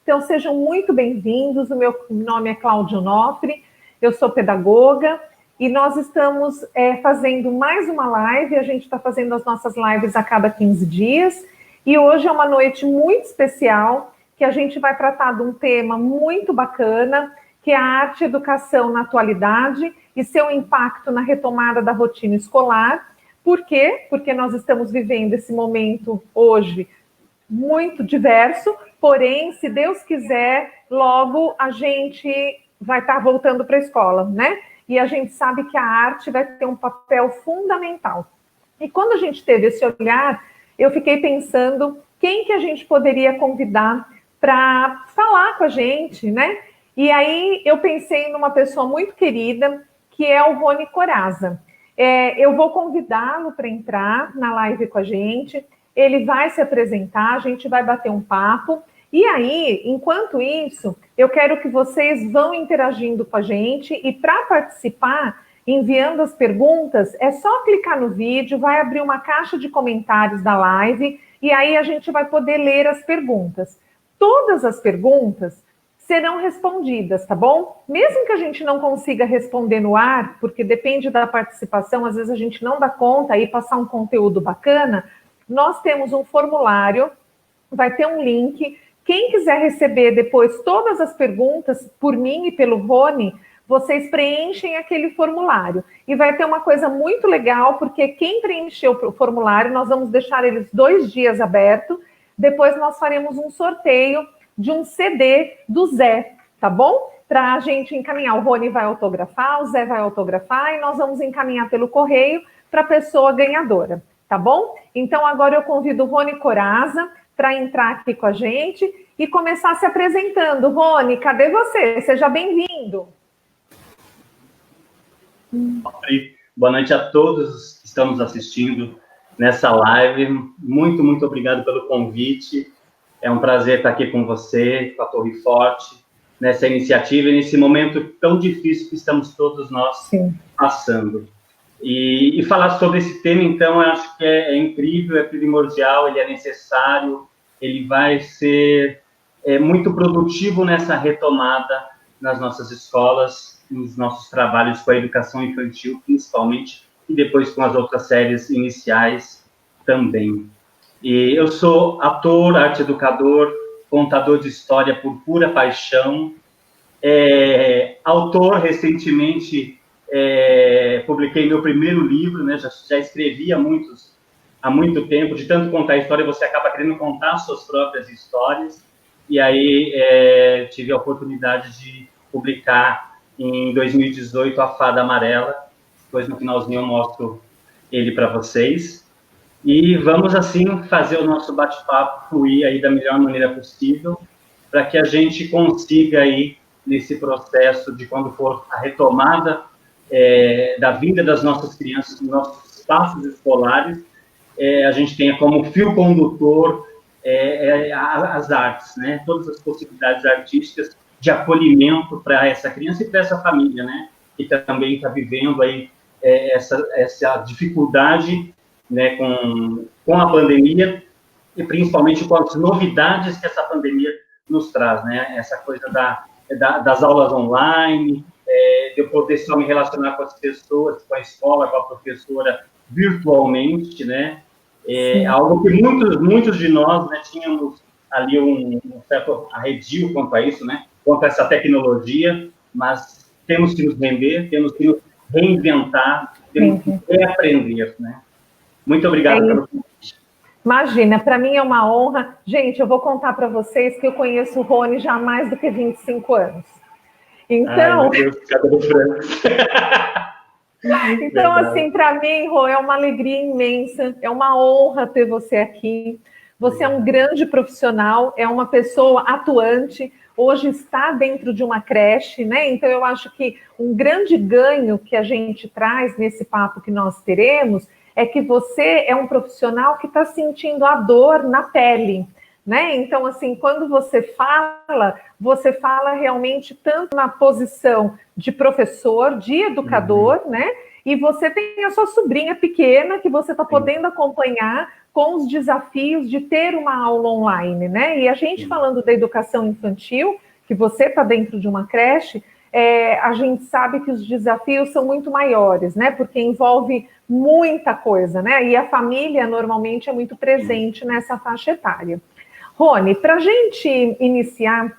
Então, sejam muito bem-vindos. O meu nome é Cláudia Onofre, eu sou pedagoga e nós estamos fazendo mais uma live. A gente está fazendo as nossas lives a cada 15 dias e hoje é uma noite muito especial que a gente vai tratar de um tema muito bacana, que é a arte e educação na atualidade e seu impacto na retomada da rotina escolar. Por quê? Porque nós estamos vivendo esse momento hoje muito diverso, porém, se Deus quiser, logo a gente vai estar voltando para a escola, né? E a gente sabe que a arte vai ter um papel fundamental. E quando a gente teve esse olhar, eu fiquei pensando quem que a gente poderia convidar para falar com a gente, né? E aí eu pensei numa pessoa muito querida, que é o Rony Corazza. Eu vou convidá-lo para entrar na live com a gente, ele vai se apresentar, a gente vai bater um papo, e aí, enquanto isso, eu quero que vocês vão interagindo com a gente, e para participar, enviando as perguntas, é só clicar no vídeo, vai abrir uma caixa de comentários da live, e aí a gente vai poder ler as perguntas. Todas as perguntas serão respondidas, tá bom? Mesmo que a gente não consiga responder no ar, porque depende da participação, às vezes a gente não dá conta e passar um conteúdo bacana, nós temos um formulário, vai ter um link. Quem quiser receber depois todas as perguntas por mim e pelo Rony, vocês preenchem aquele formulário. E vai ter uma coisa muito legal, porque quem preencheu o formulário, nós vamos deixar eles 2 dias aberto, depois nós faremos um sorteio de um CD do Zé, tá bom? Para a gente encaminhar. O Rony vai autografar, o Zé vai autografar e nós vamos encaminhar pelo correio para a pessoa ganhadora, tá bom? Então agora eu convido o Rony Corazza para entrar aqui com a gente e começar se apresentando. Rony, cadê você? Seja bem-vindo. Boa noite a todos que estamos assistindo nessa live. Muito, muito obrigado pelo convite. É um prazer estar aqui com você, com a Torre Forte, nessa iniciativa e nesse momento tão difícil que estamos todos nós passando. E falar sobre esse tema, então, eu acho que é incrível, é primordial, ele é necessário, ele vai ser muito produtivo nessa retomada nas nossas escolas, nos nossos trabalhos com a educação infantil, principalmente, e depois com as outras séries iniciais também. E eu sou ator, arte-educador, contador de história por pura paixão, autor, recentemente publiquei meu primeiro livro, né? Já escrevi há muito tempo, de tanto contar a história, você acaba querendo contar suas próprias histórias, e aí tive a oportunidade de publicar em 2018 A Fada Amarela, depois no finalzinho eu mostro ele para vocês. E vamos, assim, fazer o nosso bate-papo fluir aí da melhor maneira possível, para que a gente consiga aí, nesse processo de quando for a retomada da vinda das nossas crianças nos nossos espaços escolares, a gente tenha como fio condutor as artes, né? Todas as possibilidades artísticas de acolhimento para essa criança e para essa família, né? Que também está vivendo aí essa dificuldade, né, com a pandemia e principalmente com as novidades que essa pandemia nos traz, né? Essa coisa das aulas online, de eu poder só me relacionar com as pessoas, com a escola, com a professora virtualmente, né? Algo que muitos de nós, né, tínhamos ali um certo arredio quanto a isso, né? Quanto a essa tecnologia, mas temos que nos render, temos que nos reinventar, temos que reaprender, né? Muito obrigado pelo convite. Imagina, para mim é uma honra. Gente, eu vou contar para vocês que eu conheço o Rony já há mais do que 25 anos. Então, ai, meu Deus, cadê o Franco? Então, assim, para mim, Rô, é uma alegria imensa, é uma honra ter você aqui. Você é um grande profissional, é uma pessoa atuante, hoje está dentro de uma creche, né? Então, eu acho que um grande ganho que a gente traz nesse papo que nós teremos é que você é um profissional que está sentindo a dor na pele, né? Então, assim, quando você fala realmente tanto na posição de professor, de educador, né? E você tem a sua sobrinha pequena que você está podendo acompanhar com os desafios de ter uma aula online, né? E a gente falando da educação infantil, que você está dentro de uma creche, a gente sabe que os desafios são muito maiores, né? Porque envolve muita coisa, né? E a família normalmente é muito presente nessa faixa etária. Rony, para a gente iniciar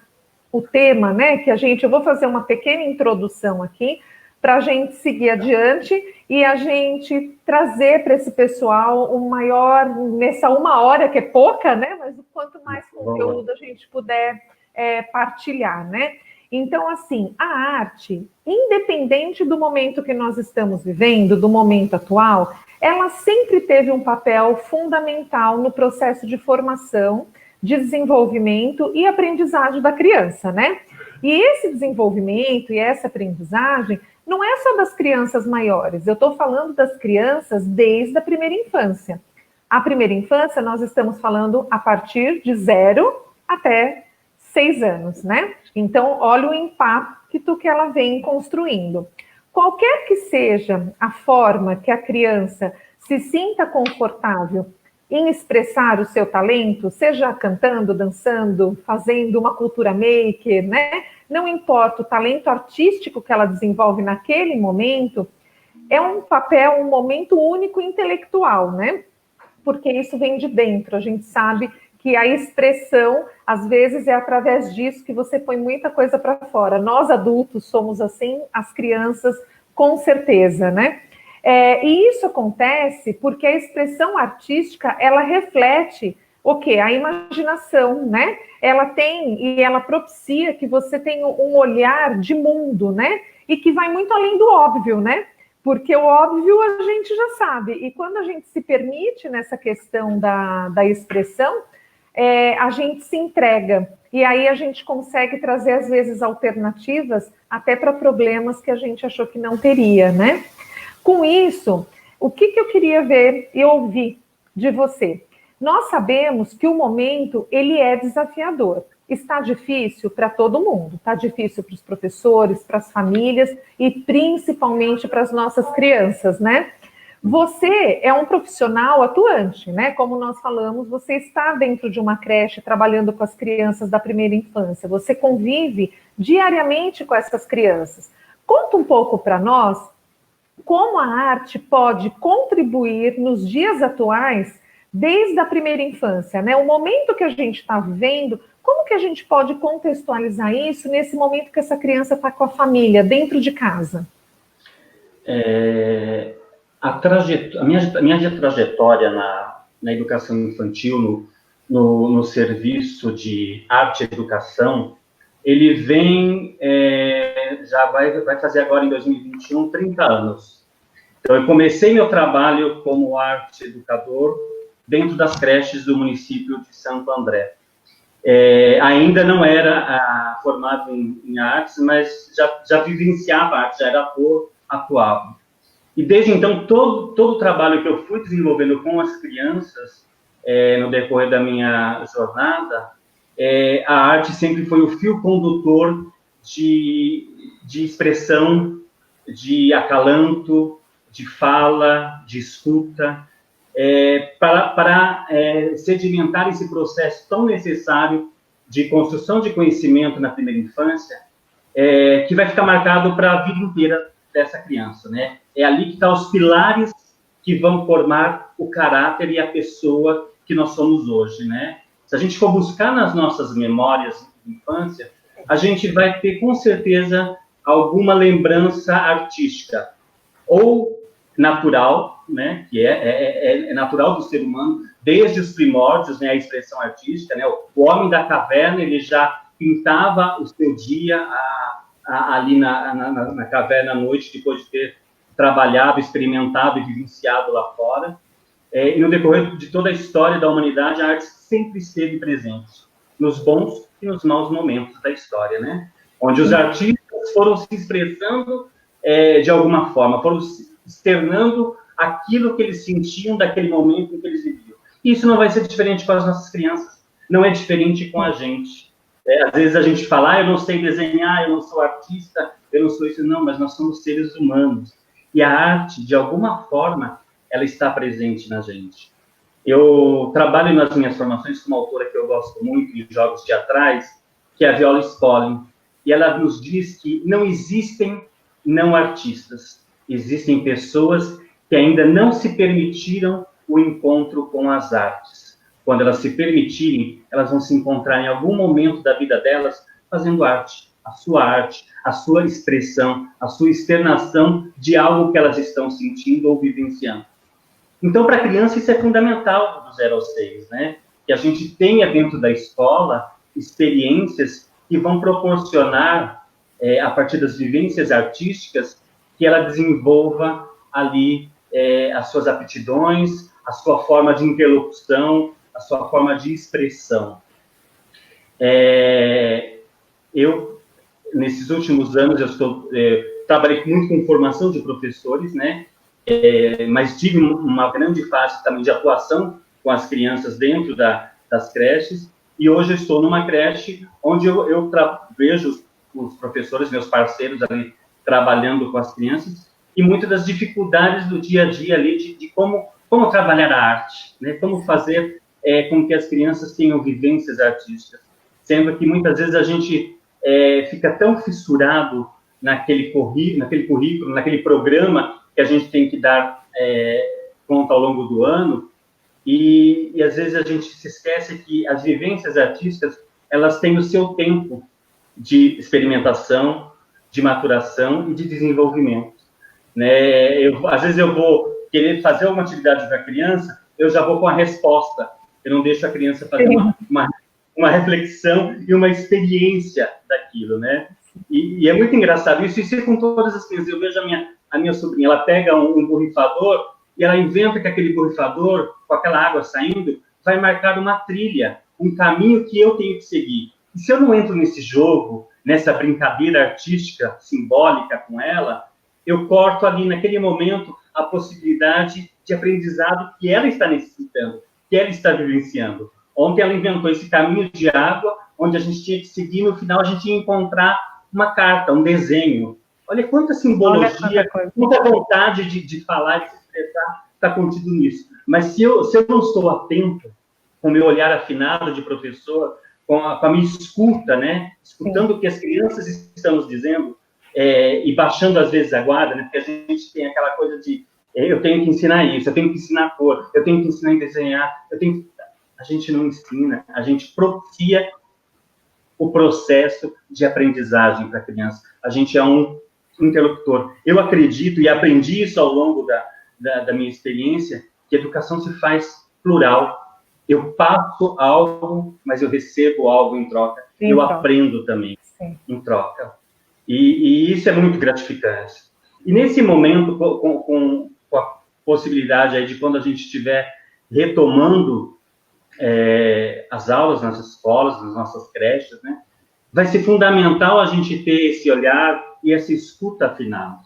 o tema, né? Eu vou fazer uma pequena introdução aqui para a gente seguir adiante e a gente trazer para esse pessoal o maior, nessa 1 hora, que é pouca, né? Mas o quanto mais conteúdo a gente puder partilhar, né? Então, assim, a arte, independente do momento que nós estamos vivendo, do momento atual, ela sempre teve um papel fundamental no processo de formação, de desenvolvimento e aprendizagem da criança, né? E esse desenvolvimento e essa aprendizagem não é só das crianças maiores, eu estou falando das crianças desde a primeira infância. A primeira infância, nós estamos falando a partir de 0 até 6 anos, né? Então, olha o impacto que ela vem construindo. Qualquer que seja a forma que a criança se sinta confortável em expressar o seu talento, seja cantando, dançando, fazendo uma cultura maker, né? Não importa o talento artístico que ela desenvolve naquele momento, é um papel, um momento único intelectual, né? Porque isso vem de dentro, a gente sabe que a expressão, às vezes, é através disso que você põe muita coisa para fora. Nós, adultos, somos assim, as crianças, com certeza, né? E isso acontece porque a expressão artística, ela reflete o quê? A imaginação, né? Ela tem e ela propicia que você tenha um olhar de mundo, né? E que vai muito além do óbvio, né? Porque o óbvio a gente já sabe. E quando a gente se permite nessa questão da expressão, a gente se entrega. E aí a gente consegue trazer, às vezes, alternativas até para problemas que a gente achou que não teria, né? Com isso, o que eu queria ver e ouvir de você? Nós sabemos que o momento, ele é desafiador. Está difícil para todo mundo. Está difícil para os professores, para as famílias e principalmente para as nossas crianças, né? Você é um profissional atuante, né? Como nós falamos, você está dentro de uma creche trabalhando com as crianças da primeira infância. Você convive diariamente com essas crianças. Conta um pouco para nós como a arte pode contribuir nos dias atuais, desde a primeira infância, né? O momento que a gente está vivendo, como que a gente pode contextualizar isso nesse momento que essa criança está com a família, dentro de casa? A minha trajetória na educação infantil, no serviço de arte e educação, ele vem, já vai fazer agora em 2021, 30 anos. Então, eu comecei meu trabalho como arte educador dentro das creches do município de Santo André. Ainda não era formado em artes, mas já vivenciava arte, já era ator, atuava. E desde então, todo o trabalho que eu fui desenvolvendo com as crianças, no decorrer da minha jornada, a arte sempre foi o fio condutor de expressão, de acalanto, de fala, de escuta, para sedimentar esse processo tão necessário de construção de conhecimento na primeira infância, que vai ficar marcado para a vida inteira dessa criança, né? É ali que estão os pilares que vão formar o caráter e a pessoa que nós somos hoje, né? Se a gente for buscar nas nossas memórias de infância, a gente vai ter, com certeza, alguma lembrança artística, ou natural, né? Que é natural do ser humano, desde os primórdios, né? A expressão artística, né? O homem da caverna, ele já pintava o seu dia ali na caverna à noite, depois de ter trabalhado, experimentado e vivenciado lá fora. E no decorrer de toda a história da humanidade, a arte sempre esteve presente, nos bons e nos maus momentos da história, né? Onde os artistas foram se expressando de alguma forma, foram externando aquilo que eles sentiam daquele momento em que eles viviam. E isso não vai ser diferente com as nossas crianças, não é diferente com a gente. Às vezes a gente fala, eu não sei desenhar, eu não sou artista, eu não sou isso, não, mas nós somos seres humanos. E a arte, de alguma forma, ela está presente na gente. Eu trabalho nas minhas formações com uma autora que eu gosto muito em jogos teatrais, que é a Viola Spolin, e ela nos diz que não existem não artistas, existem pessoas que ainda não se permitiram o encontro com as artes. Quando elas se permitirem, elas vão se encontrar em algum momento da vida delas fazendo arte, a sua expressão, a sua externação de algo que elas estão sentindo ou vivenciando. Então, para a criança, isso é fundamental do 0 ao 6, né? Que a gente tenha dentro da escola experiências que vão proporcionar, a partir das vivências artísticas, que ela desenvolva ali as suas aptidões, a sua forma de interlocução, a sua forma de expressão. Eu, nesses últimos anos, trabalhei muito com formação de professores, né? Mas tive uma grande fase também de atuação com as crianças dentro das creches, e hoje eu estou numa creche onde eu vejo os professores, meus parceiros ali, trabalhando com as crianças, e muitas das dificuldades do dia a dia ali, de como trabalhar a arte, né? Como fazer com que as crianças tenham vivências artísticas, sendo que muitas vezes a gente fica tão fissurado naquele currículo, naquele programa que a gente tem que dar conta ao longo do ano, e às vezes a gente se esquece que as vivências artísticas, elas têm o seu tempo de experimentação, de maturação e de desenvolvimento, né? Às vezes eu vou querer fazer uma atividade para a criança, eu já vou com a resposta, eu não deixo a criança fazer uma reflexão e uma experiência daquilo, né? E é muito engraçado isso é com todas as crianças. Eu vejo a minha sobrinha, ela pega um borrifador e ela inventa que aquele borrifador, com aquela água saindo, vai marcar uma trilha, um caminho que eu tenho que seguir. E se eu não entro nesse jogo, nessa brincadeira artística, simbólica com ela, eu corto ali, naquele momento, a possibilidade de aprendizado que ela está necessitando, que ela está vivenciando. Ontem ela inventou esse caminho de água, onde a gente tinha que seguir, no final a gente ia encontrar uma carta, um desenho. Olha quanta simbologia, muita vontade de falar e se expressar está contido nisso. Mas se eu não estou atento, com o meu olhar afinado de professor, com a minha escuta, né? Escutando o que as crianças estão nos dizendo, e baixando às vezes a guarda, né? Porque a gente tem aquela coisa de eu tenho que ensinar isso, eu tenho que ensinar cor, eu tenho que ensinar a desenhar, a gente não ensina, a gente propicia o processo de aprendizagem para a criança. A gente é um interlocutor. Eu acredito, e aprendi isso ao longo da minha experiência, que a educação se faz plural. Eu passo algo, mas eu recebo algo em troca. Eu aprendo também em troca. E isso é muito gratificante. E nesse momento, com a possibilidade aí de quando a gente estiver retomando as aulas nas escolas, nas nossas creches, né? Vai ser fundamental a gente ter esse olhar e essa escuta afinada,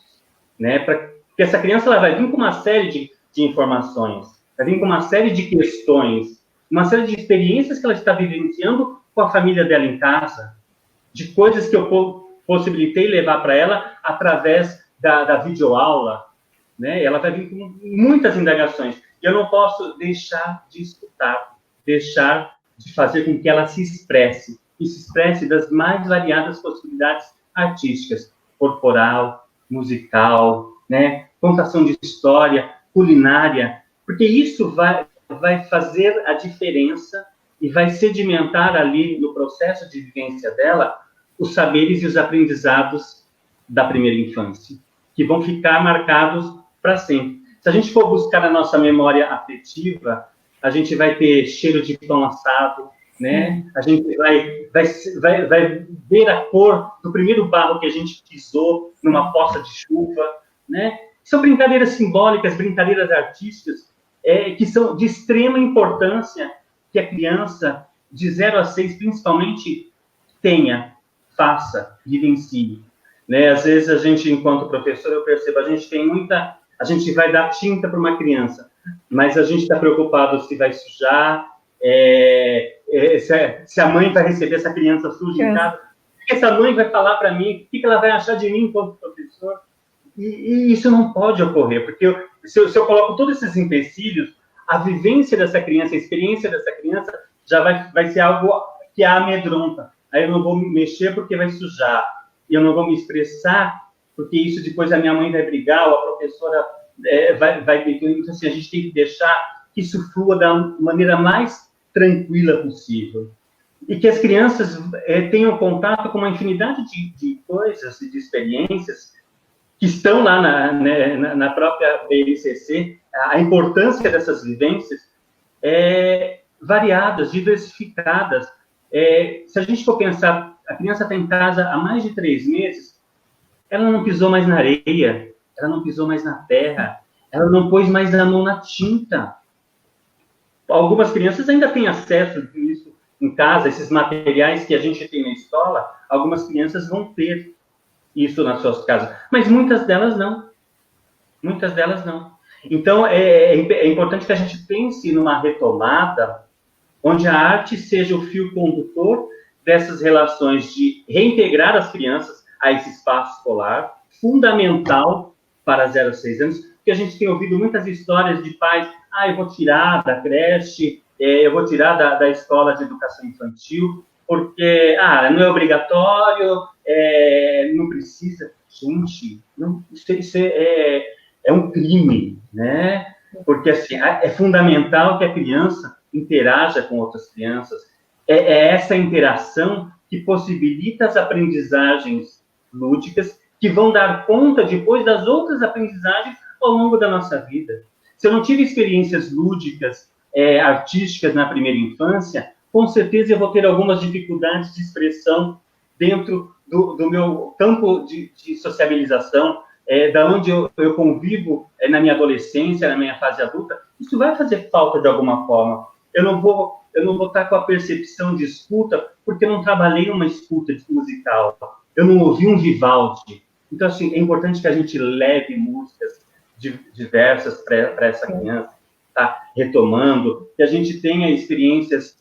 né? Porque essa criança ela vai vir com uma série de informações, vai vir com uma série de questões, uma série de experiências que ela está vivenciando com a família dela em casa, de coisas que eu possibilitei levar para ela através da videoaula, né? Ela vai vir com muitas indagações. E eu não posso deixar de escutar, deixar de fazer com que ela se expresse, e se expresse das mais variadas possibilidades artísticas, corporal, musical, né? Contação de história, culinária, porque isso vai fazer a diferença e vai sedimentar ali no processo de vivência dela os saberes e os aprendizados da primeira infância, que vão ficar marcados para sempre. Se a gente for buscar na nossa memória afetiva, a gente vai ter cheiro de pão assado, né? A gente vai ver a cor do primeiro barro que a gente pisou numa poça de chuva, né? São brincadeiras simbólicas, brincadeiras artísticas, que são de extrema importância que a criança, de 0 a 6, principalmente, faça, vivencie. Né? Às vezes, a gente, enquanto professor, eu percebo, a gente vai dar tinta para uma criança, mas a gente está preocupado se vai sujar, se a mãe vai receber essa criança suja em casa, o que essa mãe vai falar para mim, o que ela vai achar de mim enquanto professor. E isso não pode ocorrer, porque se eu coloco todos esses empecilhos, a vivência dessa criança, a experiência dessa criança já vai ser algo que a amedronta. Aí eu não vou me mexer porque vai sujar, e eu não vou me expressar porque isso depois a minha mãe vai brigar, ou a professora vai brigar. Então, assim, a gente tem que deixar que isso flua da maneira mais tranquila possível. E que as crianças tenham contato com uma infinidade de coisas e de experiências que estão lá na própria BNCC. A importância dessas vivências variadas, diversificadas. Se a gente for pensar, a criança está em casa há mais de 3 meses, ela não pisou mais na areia, ela não pisou mais na terra, ela não pôs mais a mão na tinta. Algumas crianças ainda têm acesso a isso em casa, esses materiais que a gente tem na escola, algumas crianças vão ter isso nas suas casas, mas muitas delas não. Muitas delas não. Então, é importante que a gente pense numa retomada onde a arte seja o fio condutor dessas relações de reintegrar as crianças a esse espaço escolar, fundamental para 0 a 6 anos, porque a gente tem ouvido muitas histórias de pais, eu vou tirar da creche, eu vou tirar da escola de educação infantil, porque não é obrigatório, não precisa. Gente, não, isso é um crime, né? Porque assim, é fundamental que a criança interaja com outras crianças. É essa interação que possibilita as aprendizagens lúdicas que vão dar conta depois das outras aprendizagens ao longo da nossa vida. Se eu não tive experiências lúdicas, artísticas na primeira infância, com certeza eu vou ter algumas dificuldades de expressão dentro do meu campo de sociabilização, da onde eu convivo na minha adolescência, na minha fase adulta. Isso vai fazer falta de alguma forma. Eu não vou estar com a percepção de escuta, porque eu não trabalhei uma escuta musical. Eu não ouvi um Vivaldi. Então, assim, é importante que a gente leve músicas diversas para essa criança, tá retomando, que a gente tenha experiências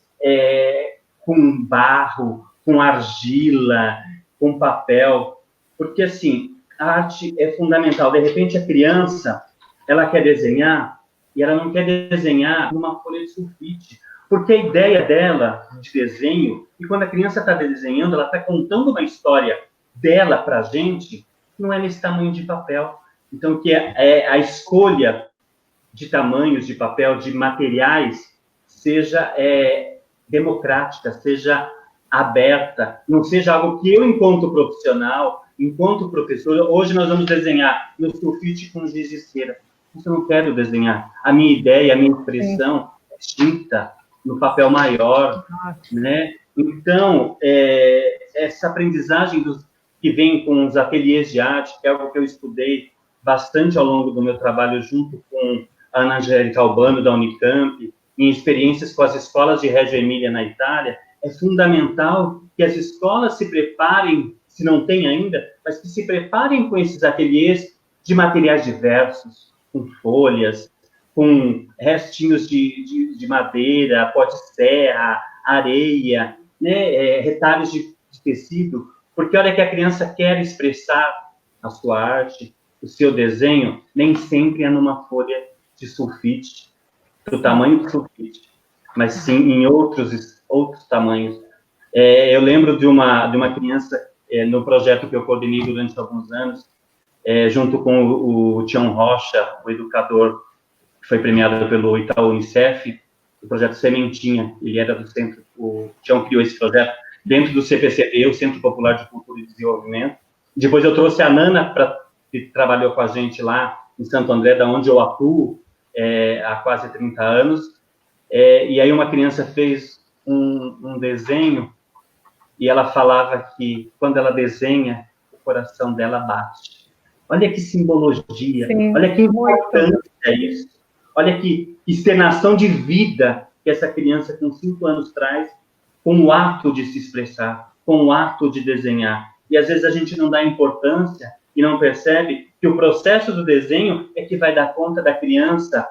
com barro, com argila, com papel, porque, assim, a arte é fundamental. De repente, a criança, ela quer desenhar, e ela não quer desenhar numa folha de sulfite, porque a ideia dela de desenho, e quando a criança está desenhando, ela está contando uma história dela para a gente, não é nesse tamanho de papel. Então, que a escolha de tamanhos de papel, de materiais, seja democrática, seja aberta, não seja algo que eu, enquanto profissional, enquanto professor, hoje nós vamos desenhar no sulfite com giz de cera. Isso eu não quero desenhar. A minha ideia, a minha expressão é tinta, no papel maior, né? Então, essa aprendizagem que vem com os ateliês de arte, que é algo que eu estudei bastante ao longo do meu trabalho junto com a Ana Angélica Albano, da Unicamp, em experiências com as escolas de Reggio Emília, na Itália, é fundamental que as escolas se preparem, se não tem ainda, mas que se preparem com esses ateliês de materiais diversos, com folhas, com restinhos de madeira, pó de serra, areia, né, retalhos de tecido, porque a hora que a criança quer expressar a sua arte, o seu desenho, nem sempre é numa folha de sulfite, do tamanho do sulfite, mas sim em outros tamanhos. Eu lembro de uma criança, no projeto que eu coordenei durante alguns anos, junto com o Tião Rocha, o educador que foi premiado pelo Itaú Unicef, o projeto Sementinha. Ele era do centro, o Tião criou esse projeto dentro do CPCD, o Centro Popular de Cultura e Desenvolvimento. Depois eu trouxe a Nana, que trabalhou com a gente lá em Santo André, da onde eu atuo há quase 30 anos. E aí uma criança fez um desenho e ela falava que quando ela desenha, o coração dela bate. Olha que simbologia, sim, olha que importante é isso. Olha que externação de vida que essa criança com 5 anos traz com o ato de se expressar, com o ato de desenhar. E às vezes a gente não dá importância e não percebe que o processo do desenho é que vai dar conta da criança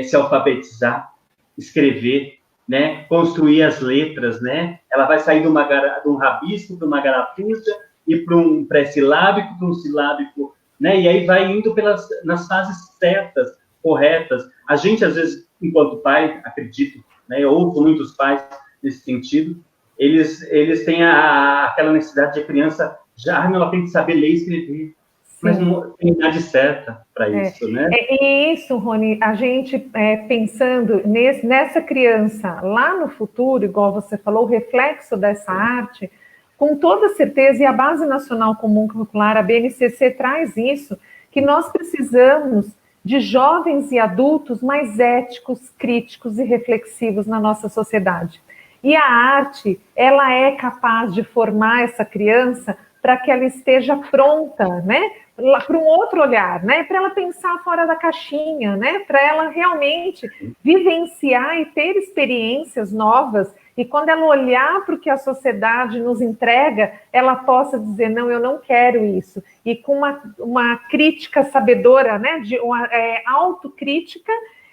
se alfabetizar, escrever, né, construir as letras, né? Ela vai sair de um rabisco para uma garapuja e para um pré-silábico, para um silábico, né? E aí vai indo nas fases certas, corretas. A gente, às vezes, enquanto pai, acredito, né, eu ouço muitos pais nesse sentido, eles têm aquela necessidade de a criança já, ela tem que saber ler e escrever, mas não tem idade certa para isso, né? E isso, Rony, a gente pensando nessa criança lá no futuro, igual você falou, o reflexo dessa arte, com toda certeza, e a Base Nacional Comum Curricular, a BNCC, traz isso, que nós precisamos de jovens e adultos mais éticos, críticos e reflexivos na nossa sociedade. E a arte, ela é capaz de formar essa criança para que ela esteja pronta, né, para um outro olhar, né, para ela pensar fora da caixinha, né, para ela realmente vivenciar e ter experiências novas, e quando ela olhar para o que a sociedade nos entrega, ela possa dizer, não, eu não quero isso, e com uma crítica sabedora, né, de uma autocrítica,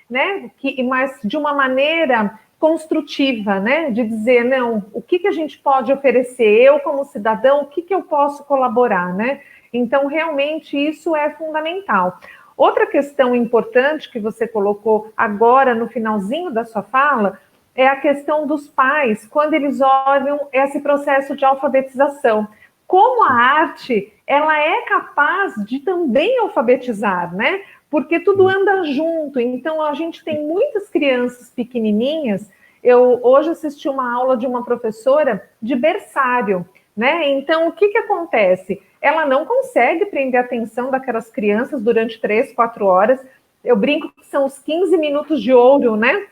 né, mas de uma maneira construtiva, né, de dizer, não, o que a gente pode oferecer, eu como cidadão, o que eu posso colaborar, né? Então, realmente, isso é fundamental. Outra questão importante que você colocou agora no finalzinho da sua fala é a questão dos pais, quando eles olham esse processo de alfabetização. Como a arte, ela é capaz de também alfabetizar, né? Porque tudo anda junto. Então, a gente tem muitas crianças pequenininhas. Eu hoje assisti uma aula de uma professora de berçário, né? Então, o que acontece? Ela não consegue prender a atenção daquelas crianças durante 3, 4 horas. Eu brinco que são os 15 minutos de ouro, né?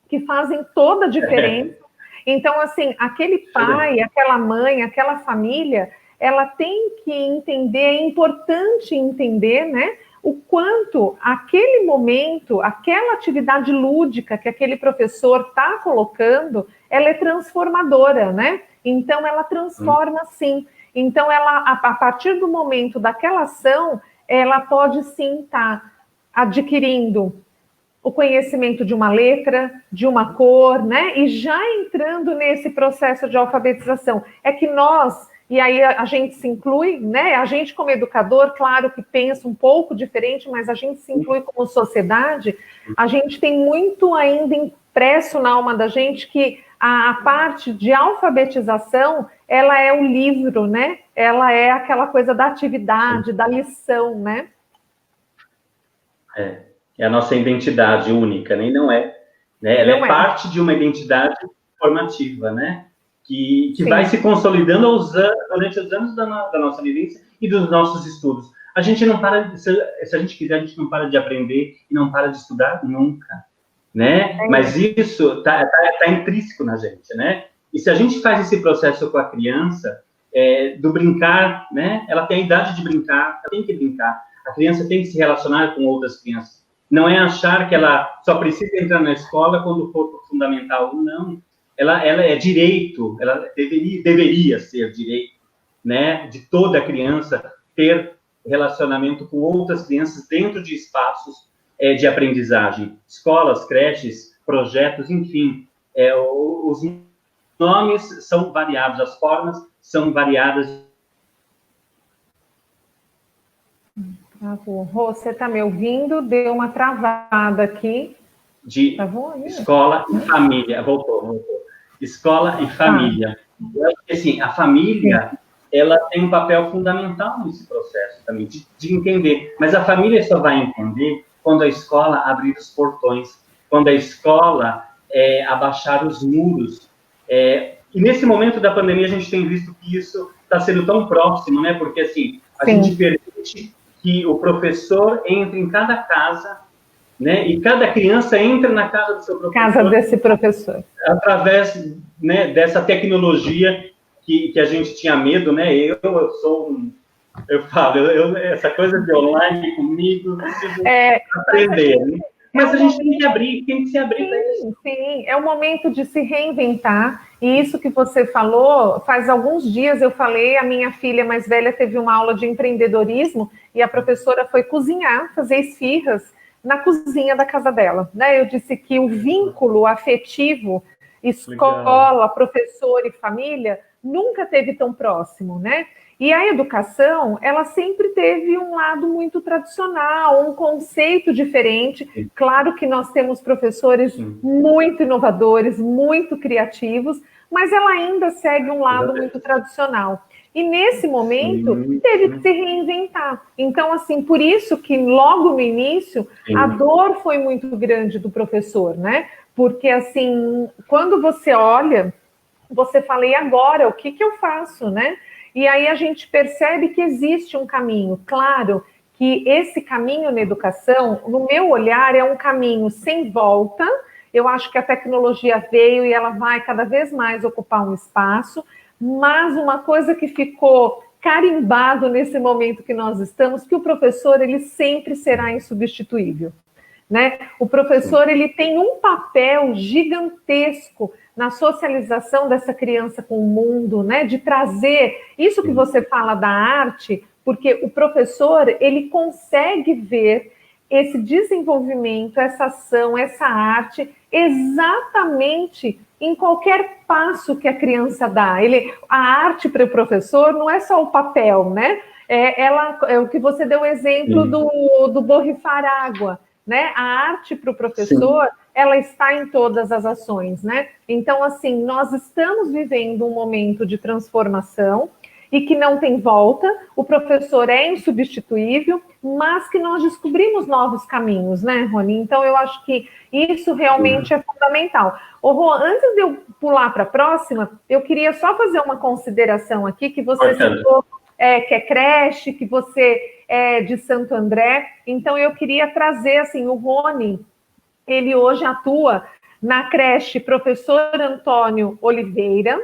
Que fazem toda a diferença. Então, assim, aquele pai, aquela mãe, aquela família, ela tem que entender, é importante entender, né? O quanto aquele momento, aquela atividade lúdica que aquele professor está colocando, ela é transformadora, né? Então, ela transforma sim. Então, ela, a partir do momento daquela ação, ela pode sim estar adquirindo o conhecimento de uma letra, de uma cor, né? E já entrando nesse processo de alfabetização. É que nós, e aí a gente se inclui, né? A gente como educador, claro que pensa um pouco diferente, mas a gente se inclui como sociedade, a gente tem muito ainda impresso na alma da gente que a parte de alfabetização, ela é o livro, né? Ela é aquela coisa da atividade, da lição, né? É a nossa identidade única, né? E não é, né? Ela é parte de uma identidade formativa, né? Que vai se consolidando durante os anos da nossa vivência e dos nossos estudos. A gente não para, se a gente quiser, a gente não para de aprender e não para de estudar nunca, né? Mas isso tá intrínseco na gente, né? E se a gente faz esse processo com a criança, do brincar, né? Ela tem a idade de brincar, ela tem que brincar. A criança tem que se relacionar com outras crianças. Não é achar que ela só precisa entrar na escola quando for pro fundamental. Não. Ela é direito, ela deveria ser direito, né? De toda criança ter relacionamento com outras crianças dentro de espaços de aprendizagem. Escolas, creches, projetos, enfim. Os nomes são variados, as formas são variadas. Você está me ouvindo? Deu uma travada aqui. De escola e família. Voltou. Escola e família. Eu acho que, assim, a família, ela tem um papel fundamental nesse processo também, de entender. Mas a família só vai entender quando a escola abrir os portões, quando a escola abaixar os muros. E nesse momento da pandemia, a gente tem visto que isso está sendo tão próximo, né? Porque, assim, a gente permite que o professor entre em cada casa, né? E cada criança entra na casa do seu professor. Casa desse professor. Através, né, dessa tecnologia que a gente tinha medo, né? Eu falo, essa coisa de online comigo, preciso aprender, né? Mas a gente tem que se abrir para isso. Sim, é o momento de se reinventar. E isso que você falou, faz alguns dias eu falei, a minha filha mais velha teve uma aula de empreendedorismo e a professora foi cozinhar, fazer esfirras na cozinha da casa dela, né? Eu disse que o vínculo afetivo, escola, professor e família, nunca teve tão próximo, né? E a educação, ela sempre teve um lado muito tradicional, um conceito diferente. Claro que nós temos professores muito inovadores, muito criativos, mas ela ainda segue um lado muito tradicional. E nesse momento, teve que se reinventar. Então, assim, por isso que logo no início, a dor foi muito grande do professor, né? Porque, assim, quando você olha, você fala, e agora, o que eu faço, né? E aí a gente percebe que existe um caminho. Claro que esse caminho na educação, no meu olhar, é um caminho sem volta. Eu acho que a tecnologia veio e ela vai cada vez mais ocupar um espaço, mas uma coisa que ficou carimbado nesse momento que nós estamos, que o professor, ele sempre será insubstituível, né? O professor, ele tem um papel gigantesco na socialização dessa criança com o mundo, né? De trazer isso que você fala da arte, porque o professor, ele consegue ver esse desenvolvimento, essa ação, essa arte, exatamente em qualquer passo que a criança dá. A arte para o professor não é só o papel, né? É o que você deu o exemplo do borrifar água, né? A arte para o professor, ela está em todas as ações, né? Então, assim, nós estamos vivendo um momento de transformação e que não tem volta, o professor é insubstituível, mas que nós descobrimos novos caminhos, né, Rony? Então, eu acho que isso realmente é fundamental. Ô, Rô, antes de eu pular para a próxima, eu queria só fazer uma consideração aqui, que você citou que é creche, que você é de Santo André, então eu queria trazer, assim, o Rony, ele hoje atua na creche Professor Antônio Oliveira,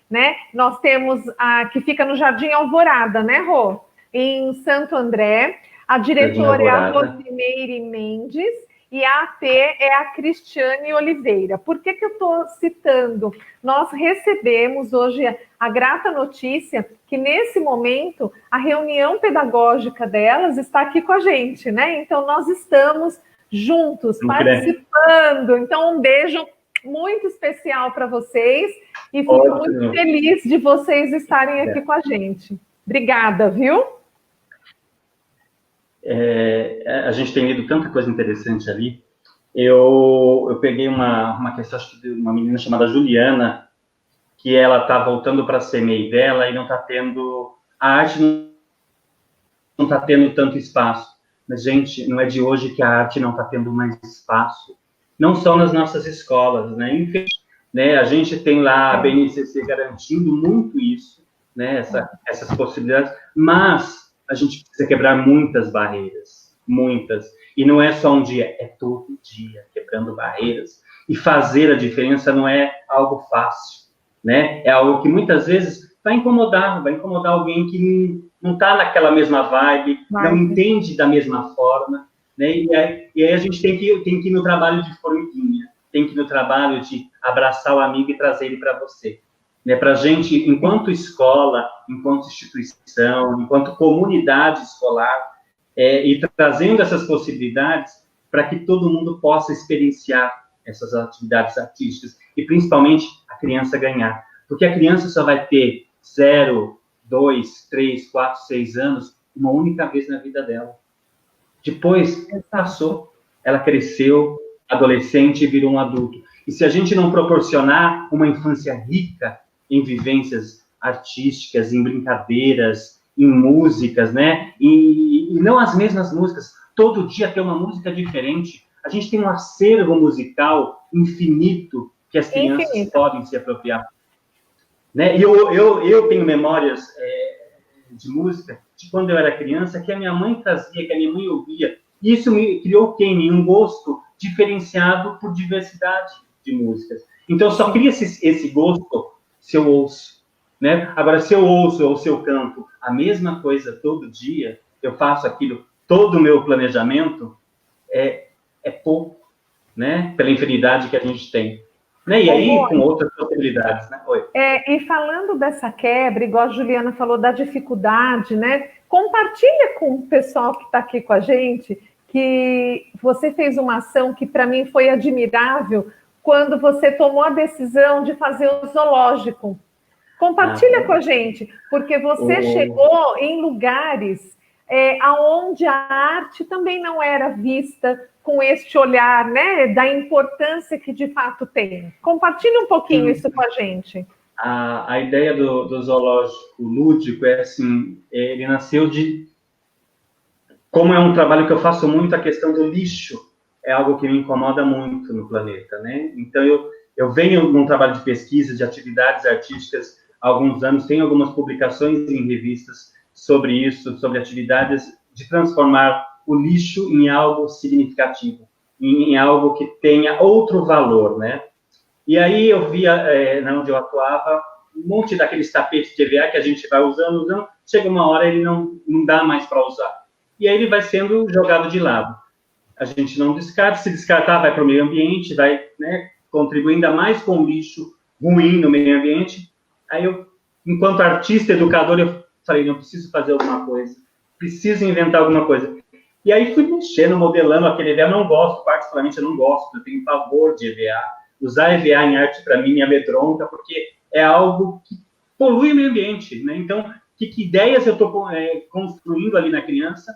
né? Nós temos a que fica no Jardim Alvorada, né, Rô? Em Santo André. A diretora é a Rosimeire Mendes e a AT é a Cristiane Oliveira. Por que eu estou citando? Nós recebemos hoje a grata notícia que, nesse momento, a reunião pedagógica delas está aqui com a gente, né? Então, nós estamos juntos, participando. Então, um beijo muito especial para vocês e fico muito feliz de vocês estarem aqui com a gente. Obrigada, viu? A gente tem lido tanta coisa interessante ali. Eu peguei uma questão, acho que de uma menina chamada Juliana, que ela está voltando para a CMEI dela e não está tendo... A arte não está tendo tanto espaço. Mas, gente, não é de hoje que a arte não está tendo mais espaço. Não só nas nossas escolas, né? Né, a gente tem lá a BNCC garantindo muito isso, né, essas possibilidades, mas a gente precisa quebrar muitas barreiras, muitas. E não é só um dia, é todo dia quebrando barreiras. E fazer a diferença não é algo fácil, né? É algo que muitas vezes vai incomodar alguém que não está naquela mesma vibe, não entende da mesma forma, né? E aí a gente tem que ir no trabalho de formiguinha, tem que ir no trabalho de abraçar o amigo e trazer ele para você. Né? Para a gente, enquanto escola, enquanto instituição, enquanto comunidade escolar, e trazendo essas possibilidades para que todo mundo possa experienciar essas atividades artísticas e, principalmente, a criança ganhar. Porque a criança só vai ter 0, 2, 3, 4, 6 anos uma única vez na vida dela. Depois, passou, ela cresceu, adolescente, e virou um adulto. E se a gente não proporcionar uma infância rica em vivências artísticas, em brincadeiras, em músicas, né? E não as mesmas músicas, todo dia ter uma música diferente. A gente tem um acervo musical infinito que as crianças podem se apropriar. Né? E eu tenho memórias de música de quando eu era criança, que a minha mãe trazia, que a minha mãe ouvia. E isso me criou em mim um gosto diferenciado por diversidade de músicas. Então, eu só cria esse gosto se eu ouço. Né? Agora, se eu ouço ou se eu canto a mesma coisa todo dia, eu faço aquilo, todo o meu planejamento, é pouco, né? Pela infinidade que a gente tem. Né? E aí, com outras possibilidades, né? Oi. E falando dessa quebra, igual a Juliana falou, da dificuldade, né? Compartilha com o pessoal que está aqui com a gente que você fez uma ação que, para mim, foi admirável quando você tomou a decisão de fazer o zoológico. Compartilha com a gente, porque você chegou em lugares aonde a arte também não era vista com este olhar, né, da importância que de fato tem. Compartilha um pouquinho isso com a gente. A ideia do zoológico lúdico é assim, ele nasceu como é um trabalho que eu faço muito, a questão do lixo é algo que me incomoda muito no planeta, né? Então, eu venho num trabalho de pesquisa, de atividades artísticas há alguns anos, tenho algumas publicações em revistas sobre isso, sobre atividades de transformar o lixo em algo significativo, em algo que tenha outro valor, né? E aí eu via, onde eu atuava, um monte daqueles tapetes de EVA que a gente vai usando, chega uma hora ele não dá mais para usar. E aí ele vai sendo jogado de lado. A gente não descarta, se descartar vai para o meio ambiente, vai, né, contribuir ainda mais com o lixo ruim no meio ambiente. Aí eu, enquanto artista, educador, eu falei, não, preciso fazer alguma coisa, preciso inventar alguma coisa. E aí fui mexendo, modelando aquele EVA, eu não gosto, particularmente eu não gosto, eu tenho pavor de EVA. Usar EVA em arte, para mim, me amedronta, porque é algo que polui o meio ambiente, né? Então, que ideias eu estou construindo ali na criança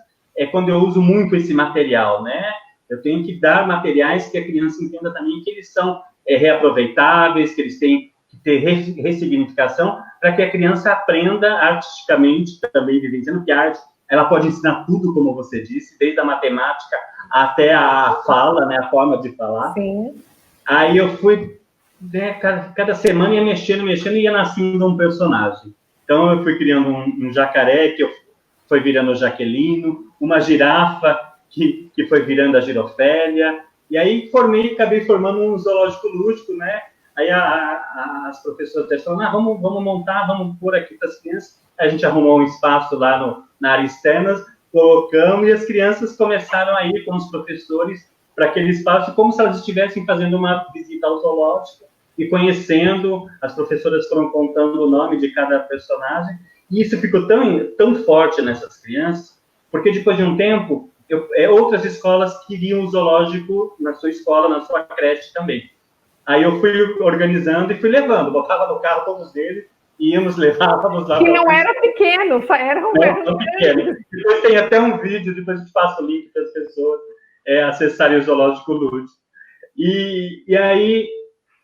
quando eu uso muito esse material, né? Eu tenho que dar materiais que a criança entenda também que eles são reaproveitáveis, que eles têm que ter ressignificação, para que a criança aprenda artisticamente, também vivenciando que a arte, ela pode ensinar tudo, como você disse, desde a matemática até a fala, né? A forma de falar. Sim. Aí eu fui, né, cada semana ia mexendo, e ia nascendo um personagem. Então eu fui criando um jacaré, que foi virando o Jaquelino, uma girafa, que foi virando a Girofélia, e aí acabei formando um zoológico lúdico, né? Aí as professoras até falaram, vamos montar, vamos pôr aqui para as crianças. Aí a gente arrumou um espaço lá na área externa, colocamos, e as crianças começaram a ir com os professores para aquele espaço, como se elas estivessem fazendo uma visita ao zoológico e conhecendo, as professoras foram contando o nome de cada personagem, e isso ficou tão forte nessas crianças, porque depois de um tempo, outras escolas queriam o zoológico na sua escola, na sua creche também. Aí eu fui organizando e fui levando, botava no carro todos eles, levávamos lá. Que não era pequeno, era um pequeno. Depois tem até um vídeo, depois a gente passa o link para as pessoas acessarem o zoológico lúdico. E aí,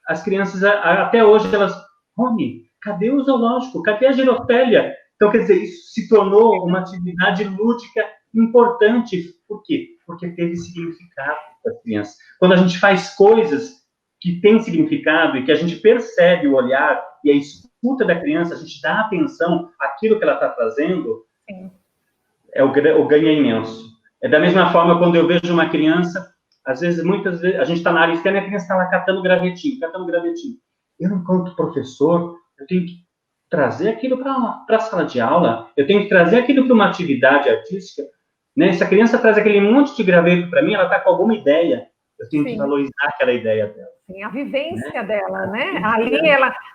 as crianças, até hoje, elas, Rony, cadê o zoológico? Cadê a Girofélia? Então, quer dizer, isso se tornou uma atividade lúdica importante. Por quê? Porque teve significado para as crianças. Quando a gente faz coisas que têm significado e que a gente percebe o olhar e a escuta da criança, a gente dá atenção àquilo que ela está trazendo, o ganho é imenso. É da mesma forma quando eu vejo uma criança, muitas vezes, a gente está na área externa e a criança está lá catando gravetinho. Eu, enquanto professor, eu tenho que trazer aquilo para a sala de aula, eu tenho que trazer aquilo para uma atividade artística, né? Se a criança traz aquele monte de graveto para mim, ela está com alguma ideia, eu tenho que valorizar aquela ideia dela. Sim, a vivência dela, né? Ali,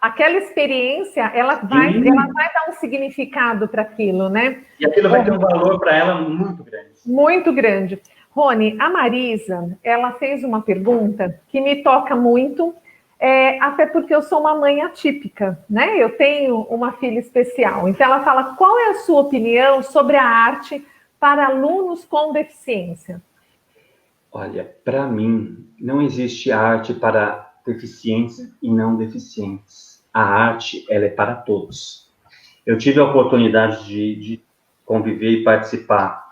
aquela experiência, ela vai dar um significado para aquilo, né? E aquilo vai ter um valor para ela muito grande. Muito grande. Rony, a Marisa, ela fez uma pergunta que me toca muito, até porque eu sou uma mãe atípica, né? Eu tenho uma filha especial. Então, ela fala, qual é a sua opinião sobre a arte para alunos com deficiência? Olha, para mim, não existe arte para deficientes e não deficientes. A arte, ela é para todos. Eu tive a oportunidade de conviver e participar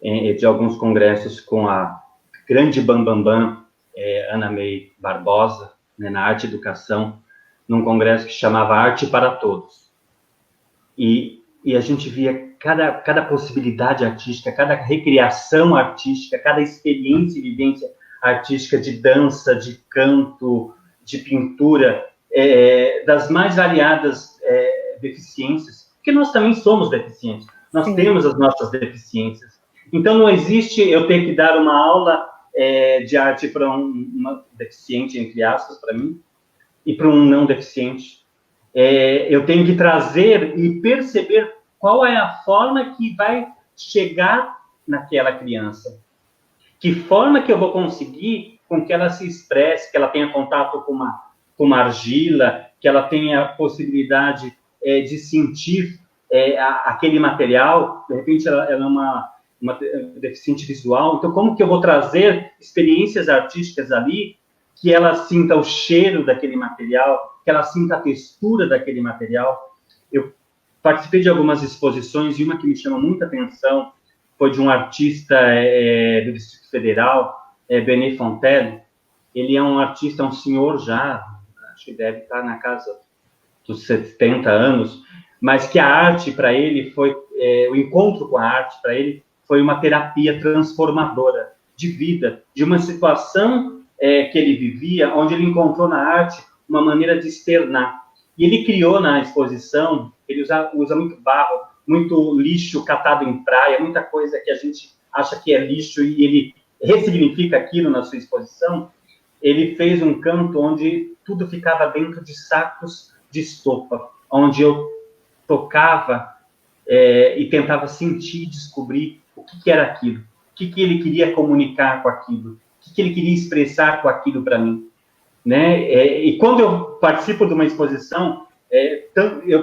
de alguns congressos com a grande bambambam, Ana May Barbosa, né, na Arte e Educação, num congresso que chamava Arte para Todos. E a gente via cada possibilidade artística, cada recriação artística, cada experiência e vivência artística de dança, de canto, de pintura, das mais variadas deficiências, porque nós também somos deficientes, nós temos as nossas deficiências. Então, não existe eu ter que dar uma aula de arte para uma deficiente, entre aspas, para mim, e para um não deficiente. Eu tenho que trazer e perceber qual é a forma que vai chegar naquela criança. Que forma que eu vou conseguir com que ela se expresse, que ela tenha contato com uma argila, que ela tenha a possibilidade de sentir aquele material. De repente, ela é uma deficiente visual, então como que eu vou trazer experiências artísticas ali, que ela sinta o cheiro daquele material, que ela sinta a textura daquele material. Eu participei de algumas exposições, e uma que me chama muita atenção foi de um artista do Distrito Federal, Benet Fontaine. Ele é um artista, um senhor já, acho que deve estar na casa dos 70 anos, mas que a arte para ele foi, o encontro com a arte para ele foi uma terapia transformadora de vida, de uma situação que ele vivia, onde ele encontrou na arte uma maneira de externar. E ele criou na exposição, ele usa muito barro, muito lixo catado em praia, muita coisa que a gente acha que é lixo, e ele ressignifica aquilo na sua exposição. Ele fez um canto onde tudo ficava dentro de sacos de estopa, onde eu tocava e tentava sentir, descobrir o que era aquilo, o que ele queria comunicar com aquilo, o que ele queria expressar com aquilo para mim, né? E quando eu participo de uma exposição,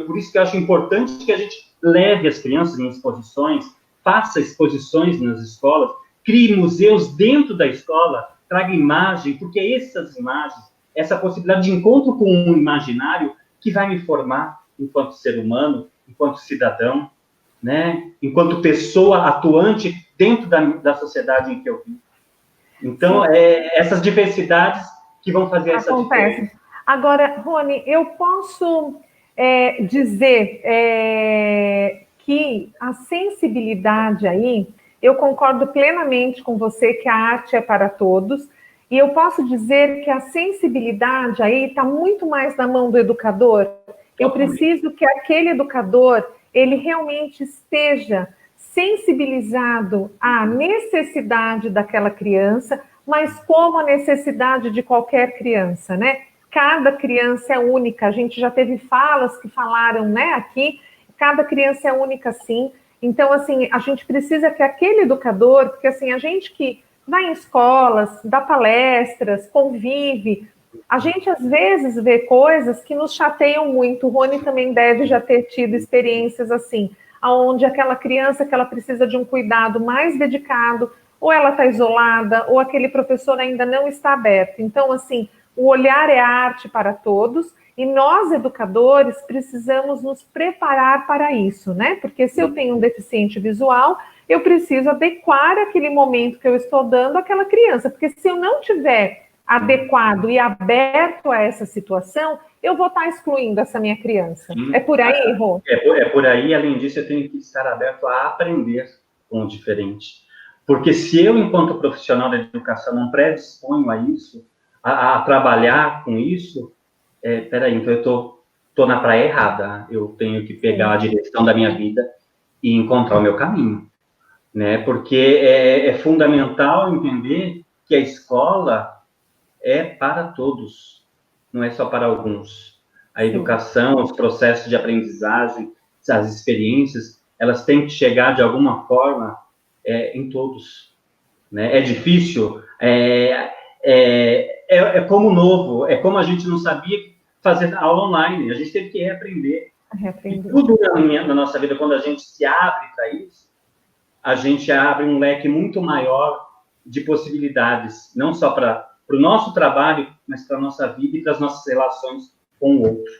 por isso que eu acho importante que a gente leve as crianças em exposições, faça exposições nas escolas, crie museus dentro da escola, traga imagem, porque é essas imagens, essa possibilidade de encontro com um imaginário que vai me formar enquanto ser humano, enquanto cidadão, né? Enquanto pessoa atuante dentro da sociedade em que eu vivo. Então, essas diversidades que vão fazer essa diferença. Agora, Rony, eu posso dizer que a sensibilidade aí, eu concordo plenamente com você que a arte é para todos, e eu posso dizer que a sensibilidade aí está muito mais na mão do educador. Eu preciso que aquele educador, ele realmente esteja sensibilizado à necessidade daquela criança, mas como a necessidade de qualquer criança, né? Cada criança é única, a gente já teve falas que falaram, né, aqui, cada criança é única, sim. Então, assim, a gente precisa que aquele educador, porque, assim, a gente que vai em escolas, dá palestras, convive, a gente, às vezes, vê coisas que nos chateiam muito. O Rony também deve já ter tido experiências assim, onde aquela criança que ela precisa de um cuidado mais dedicado, ou ela está isolada, ou aquele professor ainda não está aberto. Então, assim, o olhar é arte para todos, e nós, educadores, precisamos nos preparar para isso, né? Porque se eu tenho um deficiente visual, eu preciso adequar aquele momento que eu estou dando àquela criança, porque se eu não tiver adequado e aberto a essa situação, eu vou estar excluindo essa minha criança. É por aí, Rô? É por aí, além disso, eu tenho que estar aberto a aprender com o diferente. Porque se eu, enquanto profissional da educação, não predisponho a isso, a trabalhar com isso, peraí, então eu tô na praia errada. Eu tenho que pegar a direção da minha vida e encontrar o meu caminho, né? Porque é fundamental entender que a escola é para todos, não é só para alguns. A educação, os processos de aprendizagem, as experiências, elas têm que chegar de alguma forma em todos, né? É difícil, é como novo, é como a gente não sabia fazer aula online, a gente teve que reaprender. E tudo na nossa vida, quando a gente se abre para isso, a gente abre um leque muito maior de possibilidades, não só para o nosso trabalho, mas para a nossa vida e para as nossas relações com o outro.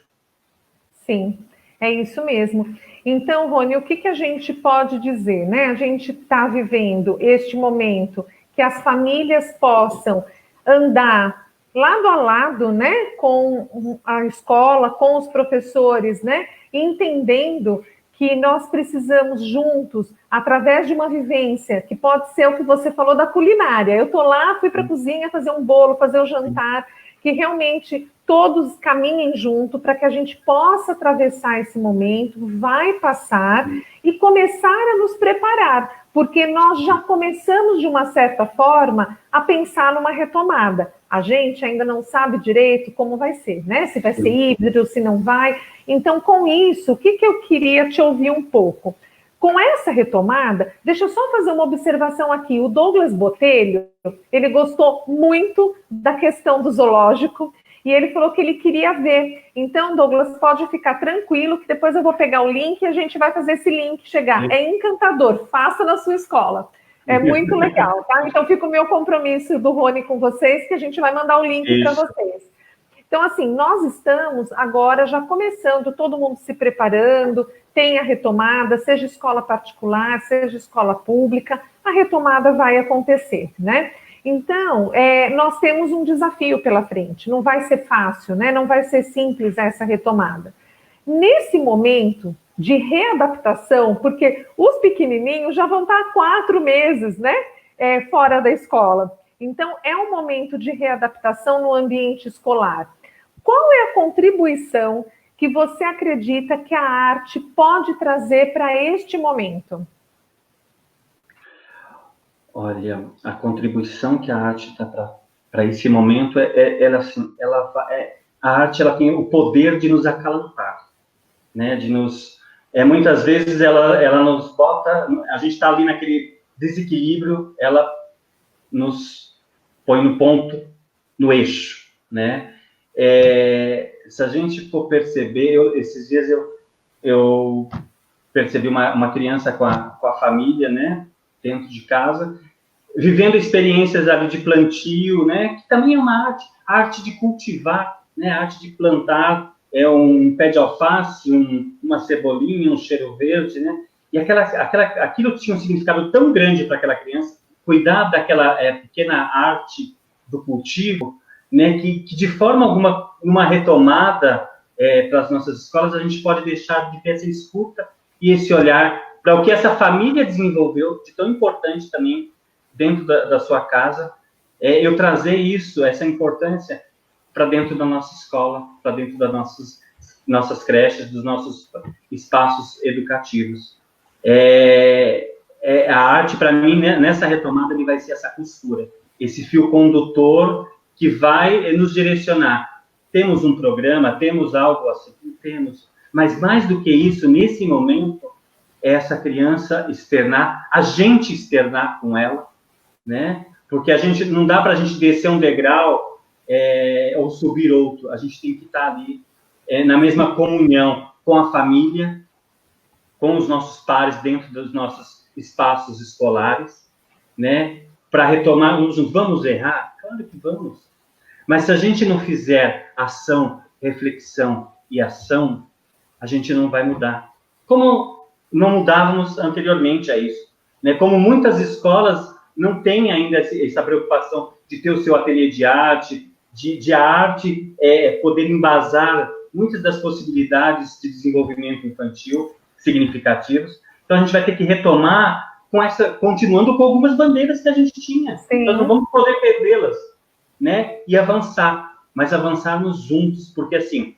Sim, é isso mesmo. Então, Rony, o que a gente pode dizer, né? A gente está vivendo este momento que as famílias possam andar lado a lado, né, com a escola, com os professores, né, entendendo que nós precisamos juntos, através de uma vivência, que pode ser o que você falou da culinária. Eu estou lá, fui para a cozinha fazer um bolo, fazer o jantar, que realmente todos caminhem junto para que a gente possa atravessar esse momento, vai passar e começar a nos preparar, porque nós já começamos, de uma certa forma, a pensar numa retomada. A gente ainda não sabe direito como vai ser, né? Se vai ser híbrido, se não vai. Então, com isso, o que eu queria te ouvir um pouco? Com essa retomada, deixa eu só fazer uma observação aqui. O Douglas Botelho, ele gostou muito da questão do zoológico, e ele falou que ele queria ver. Então, Douglas, pode ficar tranquilo, que depois eu vou pegar o link e a gente vai fazer esse link chegar. É encantador, faça na sua escola. É muito legal, tá? Então, fica o meu compromisso do Rony com vocês, que a gente vai mandar o link para vocês. Então, assim, nós estamos agora já começando, todo mundo se preparando, tem a retomada, seja escola particular, seja escola pública, a retomada vai acontecer, né? Então, nós temos um desafio pela frente, não vai ser fácil, né? Não vai ser simples essa retomada. Nesse momento de readaptação, porque os pequenininhos já vão estar há 4 meses, né? Fora da escola. Então, é um momento de readaptação no ambiente escolar. Qual é a contribuição que você acredita que a arte pode trazer para este momento? Olha, a contribuição que a arte dá para esse momento a arte ela tem o poder de nos acalentar, né? De nos muitas vezes ela nos bota, a gente está ali naquele desequilíbrio, ela nos põe no ponto, no eixo, né? Se a gente for perceber, esses dias eu percebi uma criança com a família, né, dentro de casa, vivendo experiências ali de plantio, né, que também é uma arte de cultivar, né, arte de plantar, um pé de alface, uma cebolinha, um cheiro verde, né, e aquilo tinha um significado tão grande para aquela criança, cuidar daquela pequena arte do cultivo, né, que de forma alguma, uma retomada para as nossas escolas, a gente pode deixar de ter essa escuta e esse olhar para o que essa família desenvolveu, de tão importante também dentro da sua casa, eu trazer isso, essa importância para dentro da nossa escola, para dentro das nossas creches, dos nossos espaços educativos. A arte, para mim, né, nessa retomada, ele vai ser essa costura, esse fio condutor que vai nos direcionar. Temos um programa, temos algo assim, temos, mas mais do que isso, nesse momento, é essa criança externar, a gente externar com ela, né? Porque não dá para a gente descer um degrau ou subir outro, a gente tem que estar ali na mesma comunhão com a família, com os nossos pares dentro dos nossos espaços escolares, né? Para retomar, vamos errar? Claro que vamos. Mas se a gente não fizer ação, reflexão e ação, a gente não vai mudar. Como não mudávamos anteriormente a isso, né? Como muitas escolas não têm ainda essa preocupação de ter o seu ateliê de arte, de a arte poder embasar muitas das possibilidades de desenvolvimento infantil significativos. Então, a gente vai ter que retomar continuando com algumas bandeiras que a gente tinha. Sim. Nós não vamos poder perdê-las, né? E avançar, mas avançarmos juntos, porque, assim,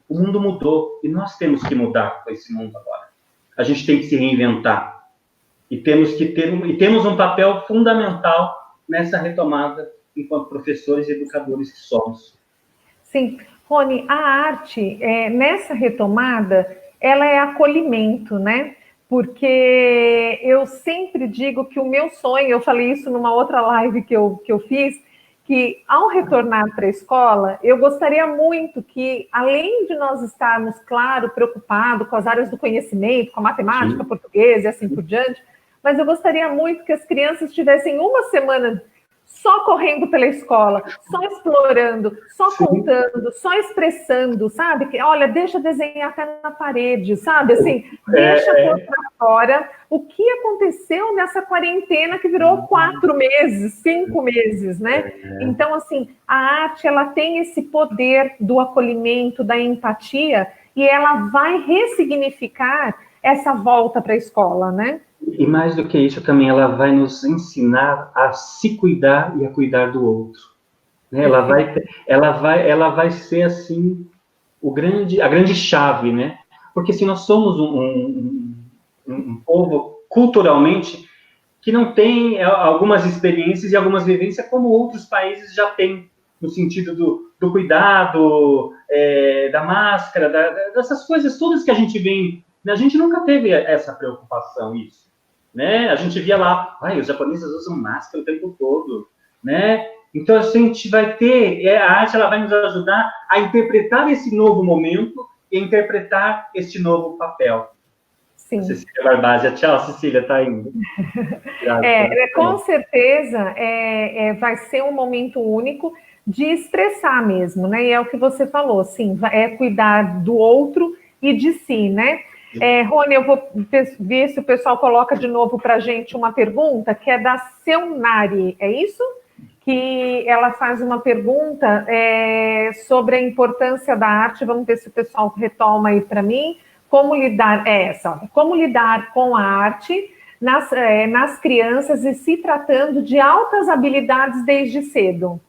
o mundo mudou e nós temos que mudar com esse mundo agora. A gente tem que se reinventar e temos um papel fundamental nessa retomada enquanto professores e educadores que somos. Sim. Rony, a arte, nessa retomada, ela é acolhimento, né? Porque eu sempre digo que o meu sonho, eu falei isso numa outra live que eu fiz, que ao retornar para a escola, eu gostaria muito que, além de nós estarmos, claro, preocupados com as áreas do conhecimento, com a matemática, sim, português e assim por diante, mas eu gostaria muito que as crianças tivessem uma semana só correndo pela escola, só explorando, só sim, contando, só expressando, sabe? Que, olha, deixa desenhar até na parede, sabe? Assim, deixa pôr para fora o que aconteceu nessa quarentena que virou 4 meses, 5 meses, né? Então, assim, a arte, ela tem esse poder do acolhimento, da empatia, e ela vai ressignificar essa volta para a escola, né? E mais do que isso, também ela vai nos ensinar a se cuidar e a cuidar do outro. Né? Ela vai ser, assim, a grande chave, né? Porque se nós somos um povo, culturalmente, que não tem algumas experiências e algumas vivências como outros países já têm, no sentido do cuidado, da máscara, dessas coisas todas que a gente vem. A gente nunca teve essa preocupação, isso. Né? A gente via lá, os japoneses usam máscara o tempo todo, né? Então, a gente vai ter, a arte ela vai nos ajudar a interpretar esse novo momento e interpretar este novo papel. Sim. Cecília Barbágia. Tchau, Cecília, tá indo. Com certeza, vai ser um momento único de expressar mesmo, né? E é o que você falou, sim, é cuidar do outro e de si, né? Rony, eu vou ver se o pessoal coloca de novo para a gente uma pergunta, que é da Seunari, é isso? Que ela faz uma pergunta sobre a importância da arte. Vamos ver se o pessoal retoma aí para mim. Como lidar com a arte nas crianças e se tratando de altas habilidades desde cedo?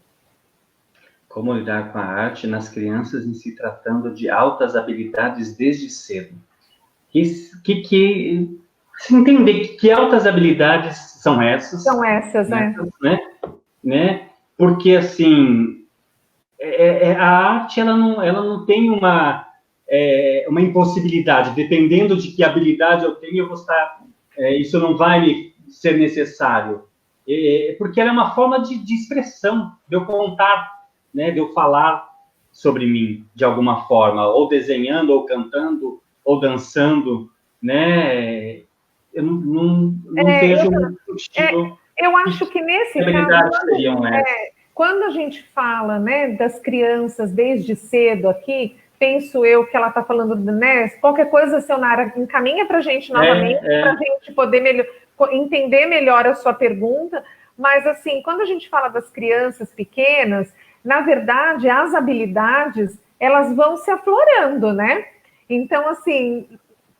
Como lidar com a arte nas crianças e se tratando de altas habilidades desde cedo? Se entender que altas habilidades são essas? São essas, né? Porque, assim, a arte, ela não tem uma impossibilidade. Dependendo de que habilidade eu tenho, eu vou estar... isso não vai me ser necessário. Porque ela é uma forma de expressão, de eu contar, né? De eu falar sobre mim, de alguma forma, ou desenhando, ou cantando, ou dançando, né? Eu não vejo um estilo... Eu acho que nesse caso, quando a gente fala, né, das crianças desde cedo aqui, penso eu que ela está falando, né, qualquer coisa, Seunara, encaminha para a gente novamente, para a gente poder entender melhor a sua pergunta, mas assim, quando a gente fala das crianças pequenas, na verdade, as habilidades, elas vão se aflorando, né? Então, assim,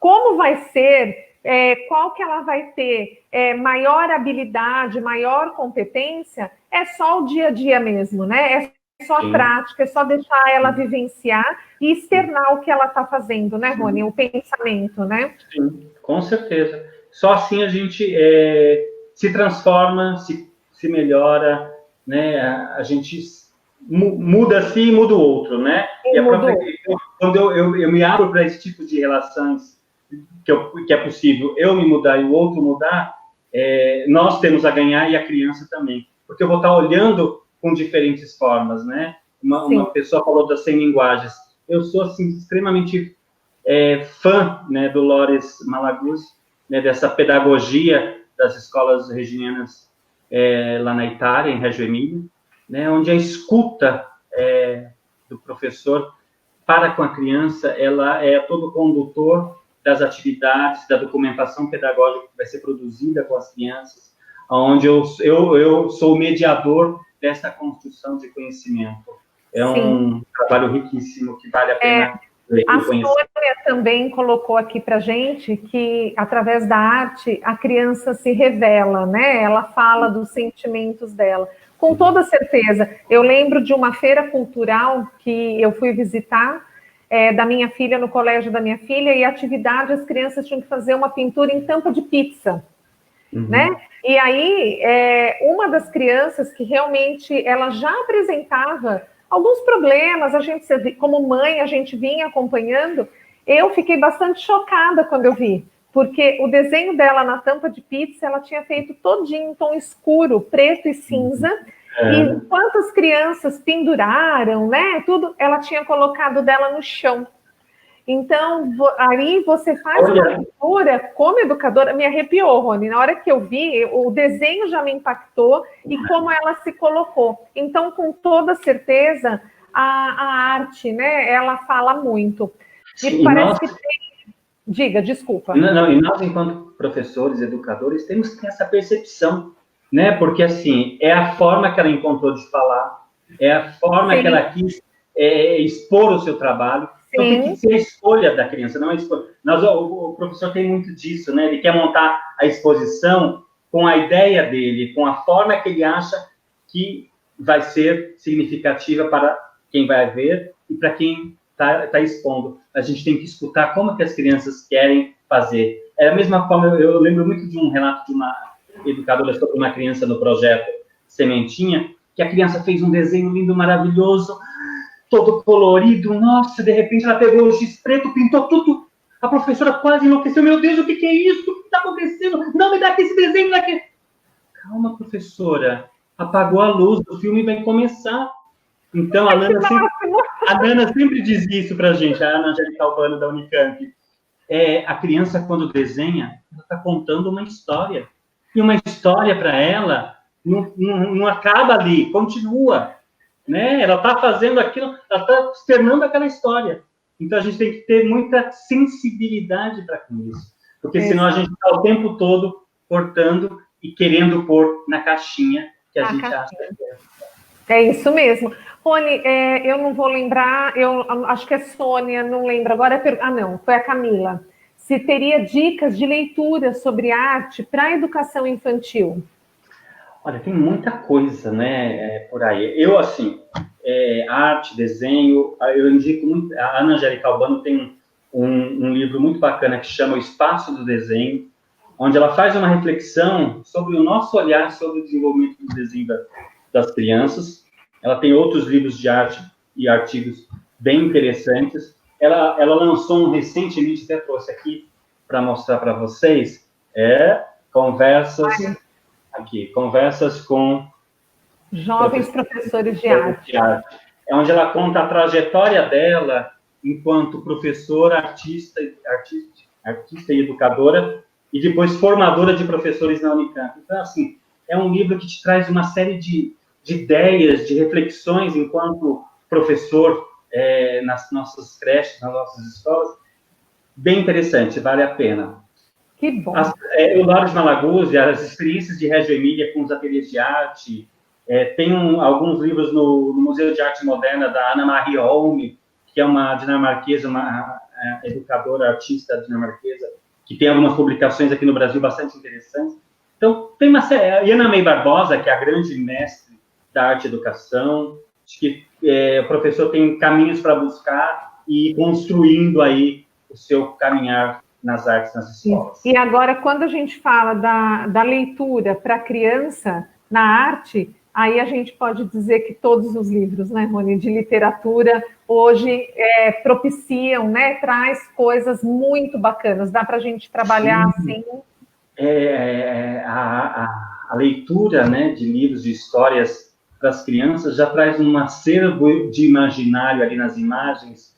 como vai ser... qual que ela vai ter maior habilidade, maior competência, é só o dia a dia mesmo, né? É só a prática, é só deixar ela vivenciar e externar o que ela está fazendo, né, Rony? O pensamento, né? Sim, com certeza. Só assim a gente se transforma, se melhora, né? A gente muda-se e muda o outro, né? Quando eu me abro para esse tipo de relações, que é possível eu me mudar e o outro mudar, nós temos a ganhar e a criança também. Porque eu vou estar olhando com diferentes formas, né? Uma pessoa falou das 100 linguagens. Eu sou, assim, extremamente fã, né, do Lores Malaguzzi, né, dessa pedagogia das escolas reginianas lá na Itália, em Reggio Emília, né, onde a escuta do professor para com a criança, ela é todo condutor das atividades, da documentação pedagógica que vai ser produzida com as crianças, onde eu sou o mediador dessa construção de conhecimento. É um trabalho riquíssimo que vale a pena a Sônia também colocou aqui para a gente que, através da arte, a criança se revela, né? Ela fala dos sentimentos dela. Com toda certeza. Eu lembro de uma feira cultural que eu fui visitar, da minha filha, no colégio da minha filha, e a atividade, as crianças tinham que fazer uma pintura em tampa de pizza, né? E aí, uma das crianças que realmente, ela já apresentava alguns problemas, a gente, como mãe, a gente vinha acompanhando, eu fiquei bastante chocada quando eu vi, porque o desenho dela na tampa de pizza, ela tinha feito todinho em tom escuro, preto e cinza, e enquanto as crianças penduraram, né, tudo, ela tinha colocado dela no chão. Então, aí você faz uma pintura como educadora, me arrepiou, Rony, na hora que eu vi, o desenho já me impactou e como ela se colocou. Então, com toda certeza, a arte, né, ela fala muito. Sim, e parece que tem... Diga, desculpa. Não, e nós, enquanto professores, educadores, temos que ter essa percepção, né, porque, assim, é a forma que ela encontrou de falar, é a forma que ela quis expor o seu trabalho. Então, tem que ser a escolha da criança, não a escolha. O professor tem muito disso, né? Ele quer montar a exposição com a ideia dele, com a forma que ele acha que vai ser significativa para quem vai ver e para quem está expondo. A gente tem que escutar como que as crianças querem fazer. É a mesma forma, eu lembro muito de um relato de uma educadora sobre uma criança no projeto Sementinha, que a criança fez um desenho lindo, maravilhoso, todo colorido, nossa, de repente ela pegou o giz preto, pintou tudo, a professora quase enlouqueceu, meu Deus, o que é isso? O que está acontecendo? Não, me dá aqui esse desenho daqui. Calma, professora, apagou a luz, o filme vai começar. Então, a Nana sempre diz isso para a gente, a Ana Angélica Albano, da Unicamp. A criança, quando desenha, ela está contando uma história. E uma história, para ela, não acaba ali, continua. Né? Ela está fazendo aquilo, ela está externando aquela história. Então, a gente tem que ter muita sensibilidade para com isso. Porque senão a gente está o tempo todo cortando e querendo pôr na caixinha que a gente acha que é. É isso mesmo. Rony, eu não vou lembrar, eu acho que é Sônia, não lembro agora. Não, foi a Camila. Se teria dicas de leitura sobre arte para a educação infantil? Olha, tem muita coisa, né, por aí. Eu, assim, arte, desenho, eu indico muito. A Ana Angélica Albano tem um livro muito bacana que chama O Espaço do Desenho, onde ela faz uma reflexão sobre o nosso olhar sobre o desenvolvimento do desenho das crianças. Ela tem outros livros de arte e artigos bem interessantes. Ela lançou recentemente, até trouxe aqui para mostrar para vocês, Conversas com Jovens Professores de Arte. É onde ela conta a trajetória dela enquanto professora, artista e educadora, e depois formadora de professores na Unicamp. Então, assim, é um livro que te traz uma série de ideias, de reflexões enquanto professor nas nossas creches, nas nossas escolas. Bem interessante, vale a pena. Que bom. O Lar de Malaguzzi, as experiências de Reggio Emília com os ateliês de arte. Tem alguns livros no Museu de Arte Moderna da Anna Marie Holm, que é uma dinamarquesa, uma educadora, artista dinamarquesa, que tem algumas publicações aqui no Brasil bastante interessantes. Então, tem uma série. A Ana May Barbosa, que é a grande mestre da arte e educação. Acho que o professor tem caminhos para buscar e ir construindo aí o seu caminhar nas artes, nas escolas. E agora, quando a gente fala da leitura para criança na arte, aí a gente pode dizer que todos os livros, né, Rony, de literatura, hoje propiciam, né, traz coisas muito bacanas, dá para a gente trabalhar assim. A leitura, né, de livros de histórias para as crianças já traz um acervo de imaginário ali nas imagens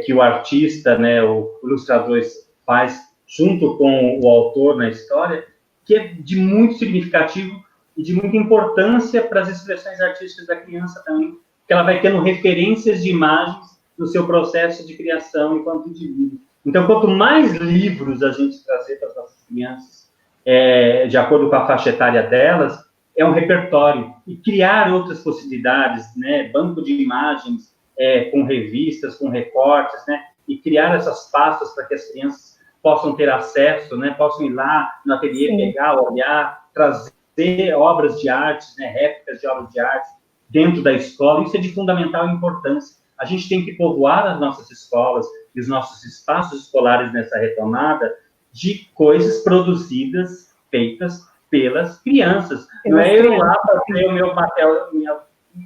que o artista, né, o ilustrador faz junto com o autor na história, que é de muito significativo e de muita importância para as expressões artísticas da criança também, que ela vai tendo referências de imagens no seu processo de criação enquanto indivíduo. Então, quanto mais livros a gente trazer para as nossas crianças, de acordo com a faixa etária delas, é um repertório. E criar outras possibilidades, né, banco de imagens, com revistas, com recortes, né, e criar essas pastas para que as crianças possam ter acesso, né, possam ir lá no ateliê, sim, pegar, olhar, trazer obras de arte, né, réplicas de obras de arte dentro da escola. Isso é de fundamental importância. A gente tem que povoar as nossas escolas e os nossos espaços escolares nessa retomada de coisas produzidas, feitas pelas crianças. Não é eu lá fazer o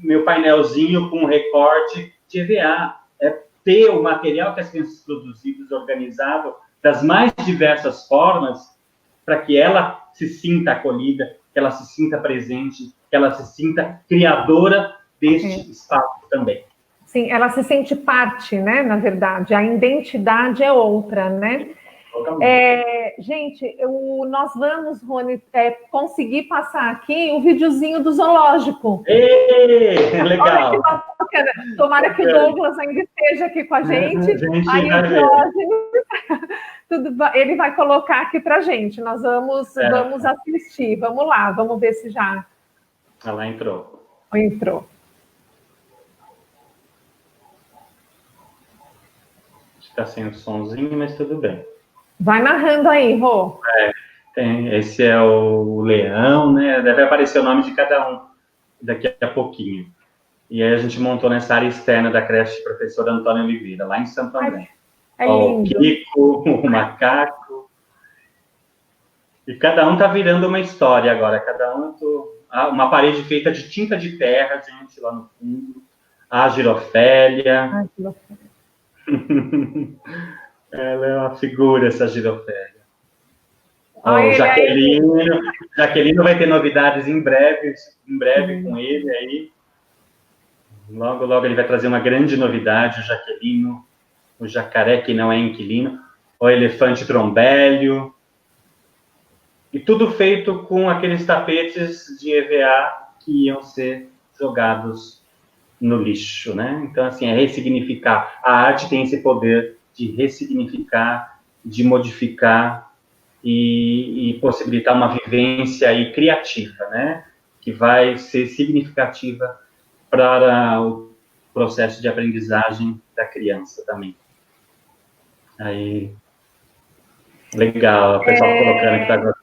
meu painelzinho com recorte de EVA. É ter o material que as crianças produzidas, organizado das mais diversas formas, para que ela se sinta acolhida, que ela se sinta presente, que ela se sinta criadora deste espaço também. Sim, ela se sente parte, né, na verdade, a identidade é outra, né? Gente, nós vamos, Rony, conseguir passar aqui o videozinho do zoológico. Legal. Olha que bacana. Tomara que o Douglas ainda esteja aqui com a gente. Aí o Diógenes, ele vai colocar aqui para a gente. Nós vamos assistir. Vamos lá, vamos ver se já... Ela entrou. Entrou. Está sem o sonzinho, mas tudo bem. Vai narrando aí, Rô. Esse é o leão, né? Deve aparecer o nome de cada um daqui a pouquinho. E aí a gente montou nessa área externa da creche professor Antônio Oliveira, lá em Santo André. Lindo. O Kiko, o macaco. E cada um está virando uma história agora. Cada um... uma parede feita de tinta de terra, gente, lá no fundo. A girofélia. Ela é uma figura, essa girofélia. O Jaquelino vai ter novidades em breve com ele aí. Logo, logo ele vai trazer uma grande novidade, o Jaquelino, o jacaré que não é inquilino, o elefante trombélio, e tudo feito com aqueles tapetes de EVA que iam ser jogados no lixo, né? Então, assim, é ressignificar. A arte tem esse poder de ressignificar, de modificar e possibilitar uma vivência aí criativa, né? Que vai ser significativa para o processo de aprendizagem da criança também. Aí, legal, o pessoal colocando que está gostando.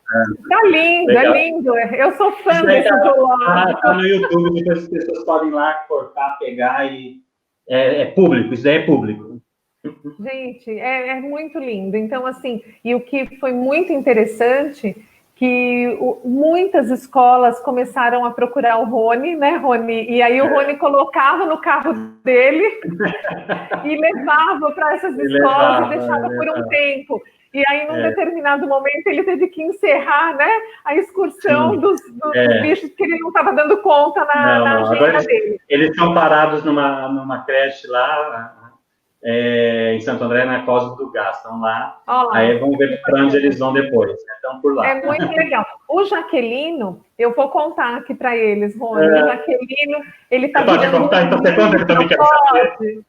Tá lindo, legal. É lindo. Eu sou fã desse zoológico. Tá no YouTube, depois as pessoas podem ir lá cortar, pegar e... É público, isso daí é público. Gente, é muito lindo. Então, assim, e o que foi muito interessante, que muitas escolas começaram a procurar o Rony, né, Rony? E aí o Rony colocava no carro dele e levava para essas escolas e deixava por um tempo. E aí, num determinado momento, ele teve que encerrar, né, a excursão dos bichos que ele não estava dando conta na agenda dele. Eles estão parados numa creche lá, em Santo André, na Cosmo do Gás, estão lá. Aí vamos ver para onde eles vão depois, né? Estão por lá. É muito legal. O Jaquelino, eu vou contar aqui para eles, Rony. O Jaquelino, ele está virando... Pode contar? Então você conta que eu também quero saber.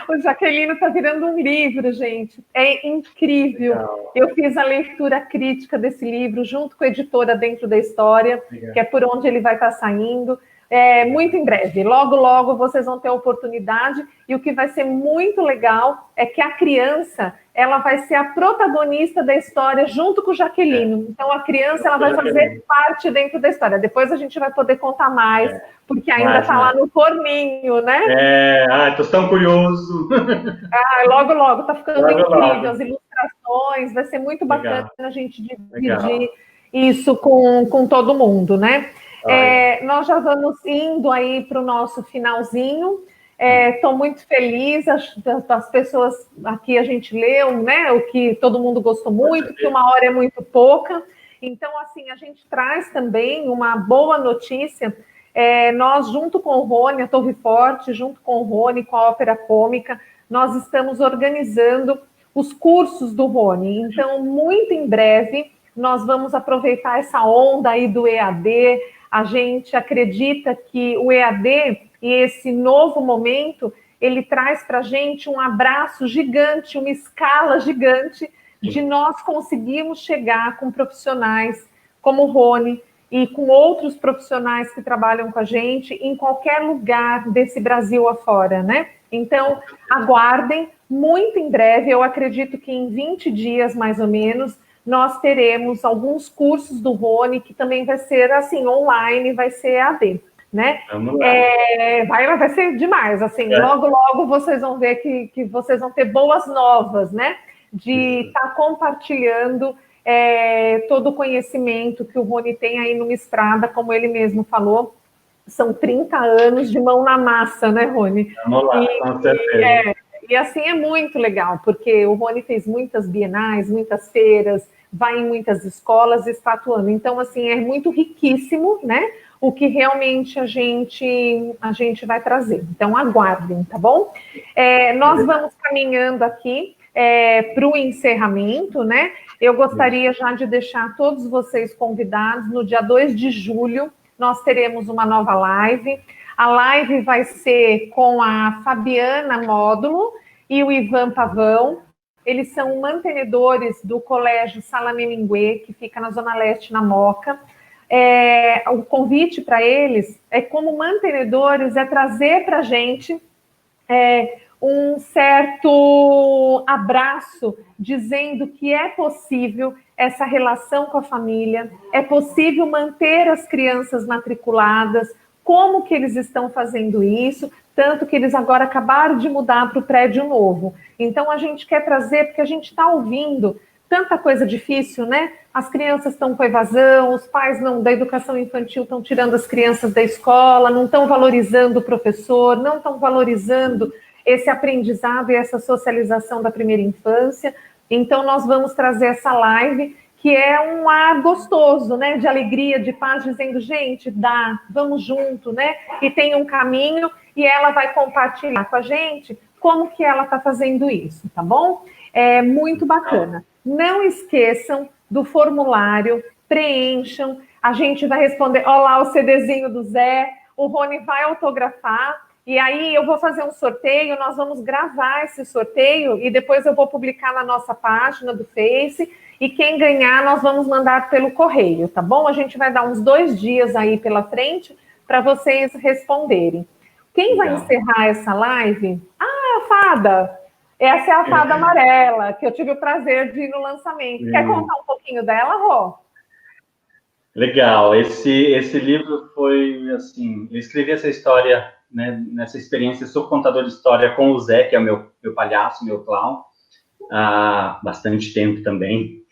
O Jaquelino está virando um livro, gente. É incrível. Legal. Eu fiz a leitura crítica desse livro junto com a editora Dentro da História, que é por onde ele vai estar saindo. Muito em breve. Logo, logo vocês vão ter a oportunidade. E o que vai ser muito legal é que a criança, ela vai ser a protagonista da história junto com o Jaquelino. Então, a criança, ela vai fazer parte dentro da história. Depois a gente vai poder contar mais, porque ainda está lá no forninho, né? Estou tão curioso. Logo, logo. Está ficando incrível. As ilustrações. Vai ser muito bacana a gente dividir isso com todo mundo, né? Nós já vamos indo aí para o nosso finalzinho. Estou muito feliz, as pessoas aqui a gente leu, né? O que todo mundo gostou muito, que 1 hora é muito pouca. Então, assim, a gente traz também uma boa notícia. Nós, junto com o Rony, a Torre Forte, junto com o Rony, com a Ópera Cômica, nós estamos organizando os cursos do Rony. Então, muito em breve, nós vamos aproveitar essa onda aí do EAD. A gente acredita que o EAD e esse novo momento, ele traz para a gente um abraço gigante, uma escala gigante de nós conseguirmos chegar com profissionais como o Rony e com outros profissionais que trabalham com a gente em qualquer lugar desse Brasil afora, né? Então, aguardem, muito em breve, eu acredito que em 20 dias, mais ou menos, nós teremos alguns cursos do Rony, que também vai ser, assim, online, vai ser AD, né? Vai ser demais, assim, logo, logo vocês vão ver que vocês vão ter boas novas, né? De estar compartilhando todo o conhecimento que o Rony tem aí numa estrada, como ele mesmo falou, são 30 anos de mão na massa, né, Rony? Vamos lá, com certeza. E assim é muito legal, porque o Rony fez muitas bienais, muitas feiras, vai em muitas escolas, está atuando. Então, assim, é muito riquíssimo, né? O que realmente a gente vai trazer. Então, aguardem, tá bom? Nós vamos caminhando aqui para o encerramento, né? Eu gostaria já de deixar todos vocês convidados. No dia 2 de julho, nós teremos uma nova live. A live vai ser com a Fabiana Módulo e o Ivan Pavão. Eles são mantenedores do Colégio Salameminguê, que fica na Zona Leste, na Moca. O convite para eles como mantenedores, trazer para a gente um certo abraço, dizendo que é possível essa relação com a família, é possível manter as crianças matriculadas, como que eles estão fazendo isso, tanto que eles agora acabaram de mudar para o prédio novo. Então, a gente quer trazer, porque a gente está ouvindo tanta coisa difícil, né? As crianças estão com evasão, os pais da educação infantil estão tirando as crianças da escola, não estão valorizando o professor, não estão valorizando esse aprendizado e essa socialização da primeira infância. Então, nós vamos trazer essa live, que é um ar gostoso, né? De alegria, de paz, dizendo, gente, dá, vamos junto, né? E tem um caminho, e ela vai compartilhar com a gente como que ela está fazendo isso, tá bom? É muito bacana. Não esqueçam do formulário, preencham, a gente vai responder, olha lá o CDzinho do Zé, o Rony vai autografar, e aí eu vou fazer um sorteio, nós vamos gravar esse sorteio, e depois eu vou publicar na nossa página do Face, e quem ganhar nós vamos mandar pelo correio, tá bom? A gente vai dar uns 2 dias aí pela frente para vocês responderem. Quem vai encerrar essa live? Ah, a Fada! Essa é a Fada Amarela, que eu tive o prazer de ir no lançamento. Quer contar um pouquinho dela, Rô? Legal. Esse livro foi, assim, eu escrevi essa história, né, nessa experiência, eu sou contador de história com o Zé, que é o meu palhaço, meu clown, há bastante tempo também.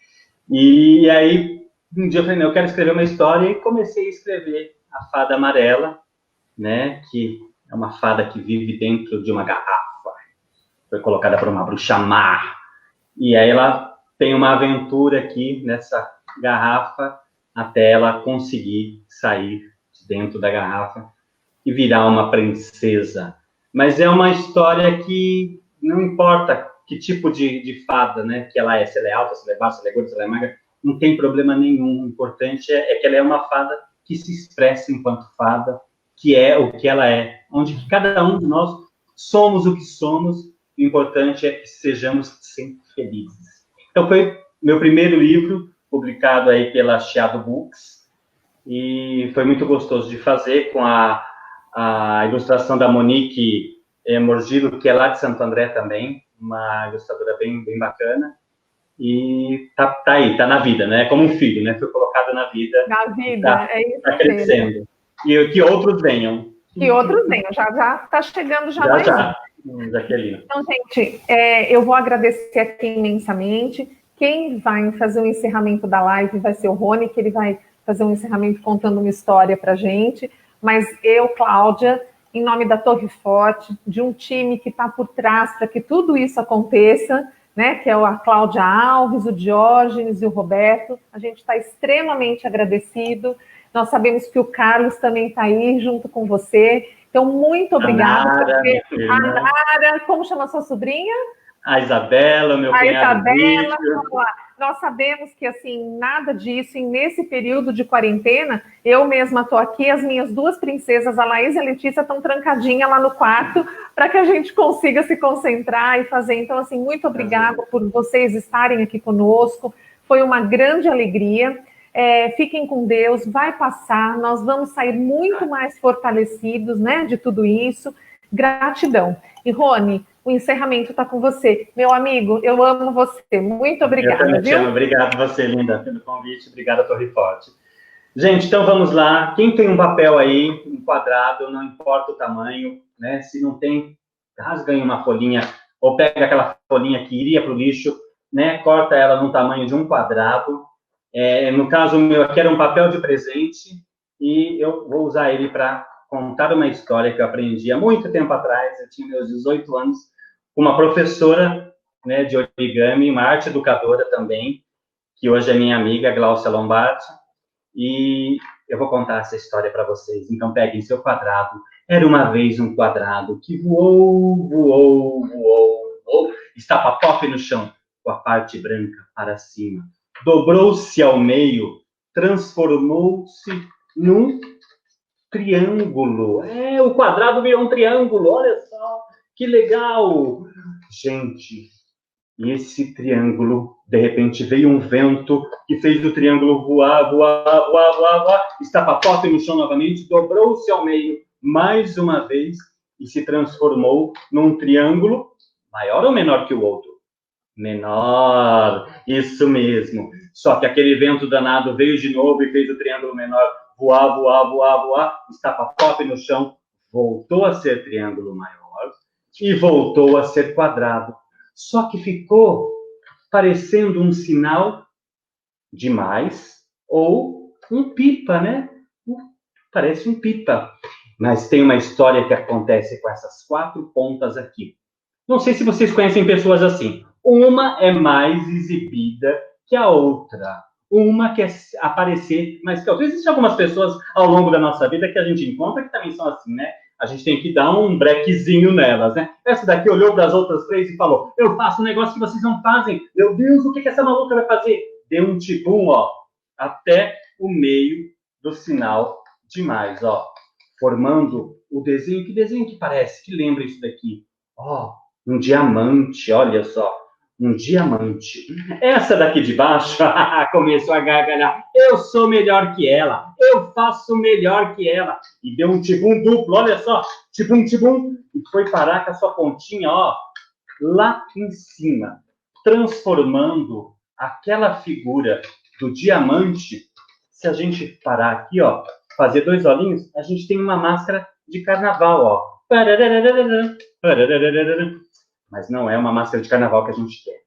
E aí, um dia eu falei, não, eu quero escrever uma história, e comecei a escrever a Fada Amarela, né, que é uma fada que vive dentro de uma garrafa, foi colocada por uma bruxa má, e aí ela tem uma aventura aqui nessa garrafa, até ela conseguir sair de dentro da garrafa e virar uma princesa. Mas é uma história que não importa que tipo de fada, né, que ela é, se ela é alta, se ela é baixa, se ela é gorda, se ela é magra, não tem problema nenhum. O importante é que ela é uma fada que se expressa enquanto fada, que é o que ela é, onde cada um de nós somos o que somos, o importante é que sejamos sempre felizes. Então, foi meu primeiro livro, publicado aí pela Chiado Books, e foi muito gostoso de fazer, com a ilustração da Monique Morgillo, que é lá de Santo André também, uma ilustradora bem bacana, e tá aí, tá na vida, né? Como um filho, né? Foi colocado na vida. Na vida, é isso. Tá crescendo. E que outros venham. Que outros venham, já tá chegando já mais um. Jaqueline. Então, gente, eu vou agradecer aqui imensamente. Quem vai fazer o encerramento da live vai ser o Rony, que ele vai fazer um encerramento contando uma história para a gente. Mas eu, Cláudia, em nome da Torre Forte, de um time que está por trás para que tudo isso aconteça, né, que é a Cláudia Alves, o Diógenes e o Roberto, a gente está extremamente agradecido. Nós sabemos que o Carlos também está aí junto com você. Então, muito obrigada. A Nara, como chama a sua sobrinha? A Isabela, meu cunhado. A Isabela, nós sabemos que, assim, nada disso, nesse período de quarentena, eu mesma estou aqui, as minhas 2 princesas, a Laís e a Letícia, estão trancadinhas lá no quarto, para que a gente consiga se concentrar e fazer. Então, assim, muito obrigada por vocês estarem aqui conosco, foi uma grande alegria. Fiquem com Deus, vai passar, nós vamos sair muito mais fortalecidos, né, de tudo isso. Gratidão. E, Rony, o encerramento está com você. Meu amigo, eu amo você. Muito obrigada, eu também te amo. Obrigado você, linda, pelo convite. Obrigada, Torre Forte. Gente, então vamos lá. Quem tem um papel aí, um quadrado, não importa o tamanho, né? Se não tem, rasga em uma folhinha, ou pega aquela folhinha que iria para o lixo, né? Corta ela no tamanho de um quadrado. No caso meu aqui era um papel de presente, e eu vou usar ele para contar uma história que eu aprendi há muito tempo atrás. Eu tinha meus 18 anos, com uma professora, né, de origami, uma arte educadora também, que hoje é minha amiga, Glaucia Lombardi, e eu vou contar essa história para vocês. Então, peguem seu quadrado. Era uma vez um quadrado que voou, estava pop no chão, com a parte branca para cima. Dobrou-se ao meio, transformou-se num triângulo. O quadrado virou um triângulo, olha só, que legal. Gente, e esse triângulo, de repente, veio um vento que fez o triângulo voar, estava pop no chão novamente, dobrou-se ao meio mais uma vez e se transformou num triângulo maior ou menor que o outro? Menor, isso mesmo. Só que aquele vento danado veio de novo e fez o triângulo menor voar, estava pop no chão, voltou a ser triângulo maior e voltou a ser quadrado. Só que ficou parecendo um sinal de mais ou um pipa, né? Parece um pipa. Mas tem uma história que acontece com essas 4 pontas aqui. Não sei se vocês conhecem pessoas assim. Uma é mais exibida que a outra. uma quer aparecer mais que a outra. Existem algumas pessoas ao longo da nossa vida que a gente encontra que também são assim, né? A gente tem que dar um brequezinho nelas, né? Essa daqui olhou para as outras 3 e falou, eu faço um negócio que vocês não fazem. Meu Deus, o que essa maluca vai fazer? Deu um tibum, ó, até o meio do sinal de mais, ó. Formando o desenho. Que desenho que parece? Que lembra isso daqui? Ó, um diamante, olha só. Um diamante. Essa daqui de baixo começou a gargalhar. Eu sou melhor que ela. Eu faço melhor que ela. E deu um tibum duplo, olha só. Tibum, tibum. E foi parar com a sua pontinha, ó, lá em cima. Transformando aquela figura do diamante. Se a gente parar aqui, ó, fazer 2 olhinhos, a gente tem uma máscara de carnaval, ó. Mas não é uma máscara de carnaval que a gente quer.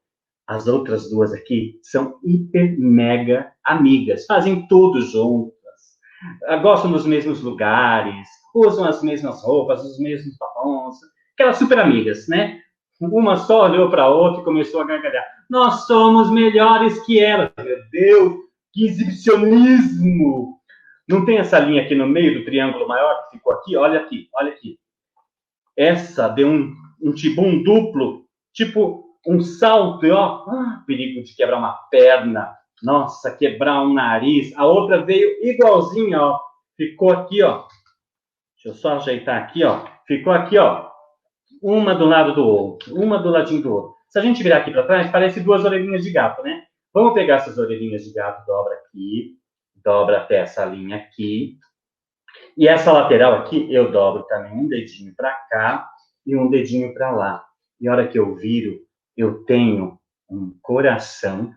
As outras 2 aqui são hiper, mega amigas. Fazem tudo juntas. Gostam dos mesmos lugares. Usam as mesmas roupas, os mesmos babons. Aquelas super amigas, né? Uma só olhou para a outra e começou a gargalhar. Nós somos melhores que elas. Meu Deus, que exibicionismo! Não tem essa linha aqui no meio do triângulo maior que ficou aqui? Olha aqui, olha aqui. Essa deu um tibum duplo, tipo um salto, e ó, perigo de quebrar uma perna, nossa, quebrar um nariz. A outra veio igualzinha, ó, ficou aqui, ó. Deixa eu só ajeitar aqui, ó. Ficou aqui, ó, uma do lado do outro, uma do ladinho do outro. Se a gente virar aqui para trás, parece 2 orelhinhas de gato, né? Vamos pegar essas orelhinhas de gato, dobra aqui, dobra até essa linha aqui. E essa lateral aqui, eu dobro também um dedinho para cá e um dedinho para lá. E a hora que eu viro, eu tenho um coração,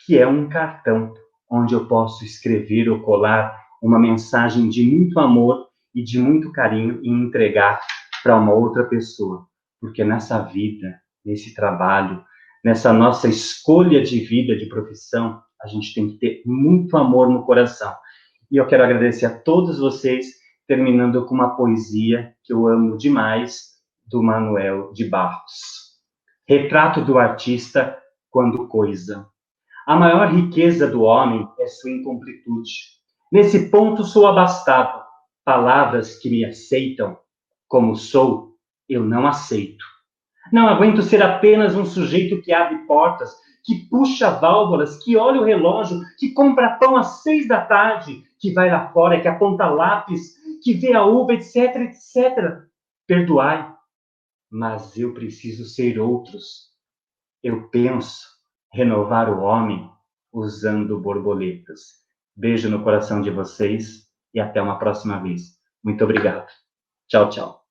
que é um cartão, onde eu posso escrever ou colar uma mensagem de muito amor e de muito carinho e entregar para uma outra pessoa. Porque nessa vida, nesse trabalho, nessa nossa escolha de vida, de profissão, a gente tem que ter muito amor no coração. E eu quero agradecer a todos vocês, terminando com uma poesia que eu amo demais, do Manuel de Barros. Retrato do artista quando coisa. A maior riqueza do homem é sua incompletude. Nesse ponto sou abastado. Palavras que me aceitam como sou, eu não aceito. Não aguento ser apenas um sujeito que abre portas, que puxa válvulas, que olha o relógio, que compra pão às 6 da tarde, que vai lá fora, que aponta lápis, que vê a uva, etc, etc. Perdoai, mas eu preciso ser outros. Eu penso renovar o homem usando borboletas. Beijo no coração de vocês e até uma próxima vez. Muito obrigado. Tchau, tchau.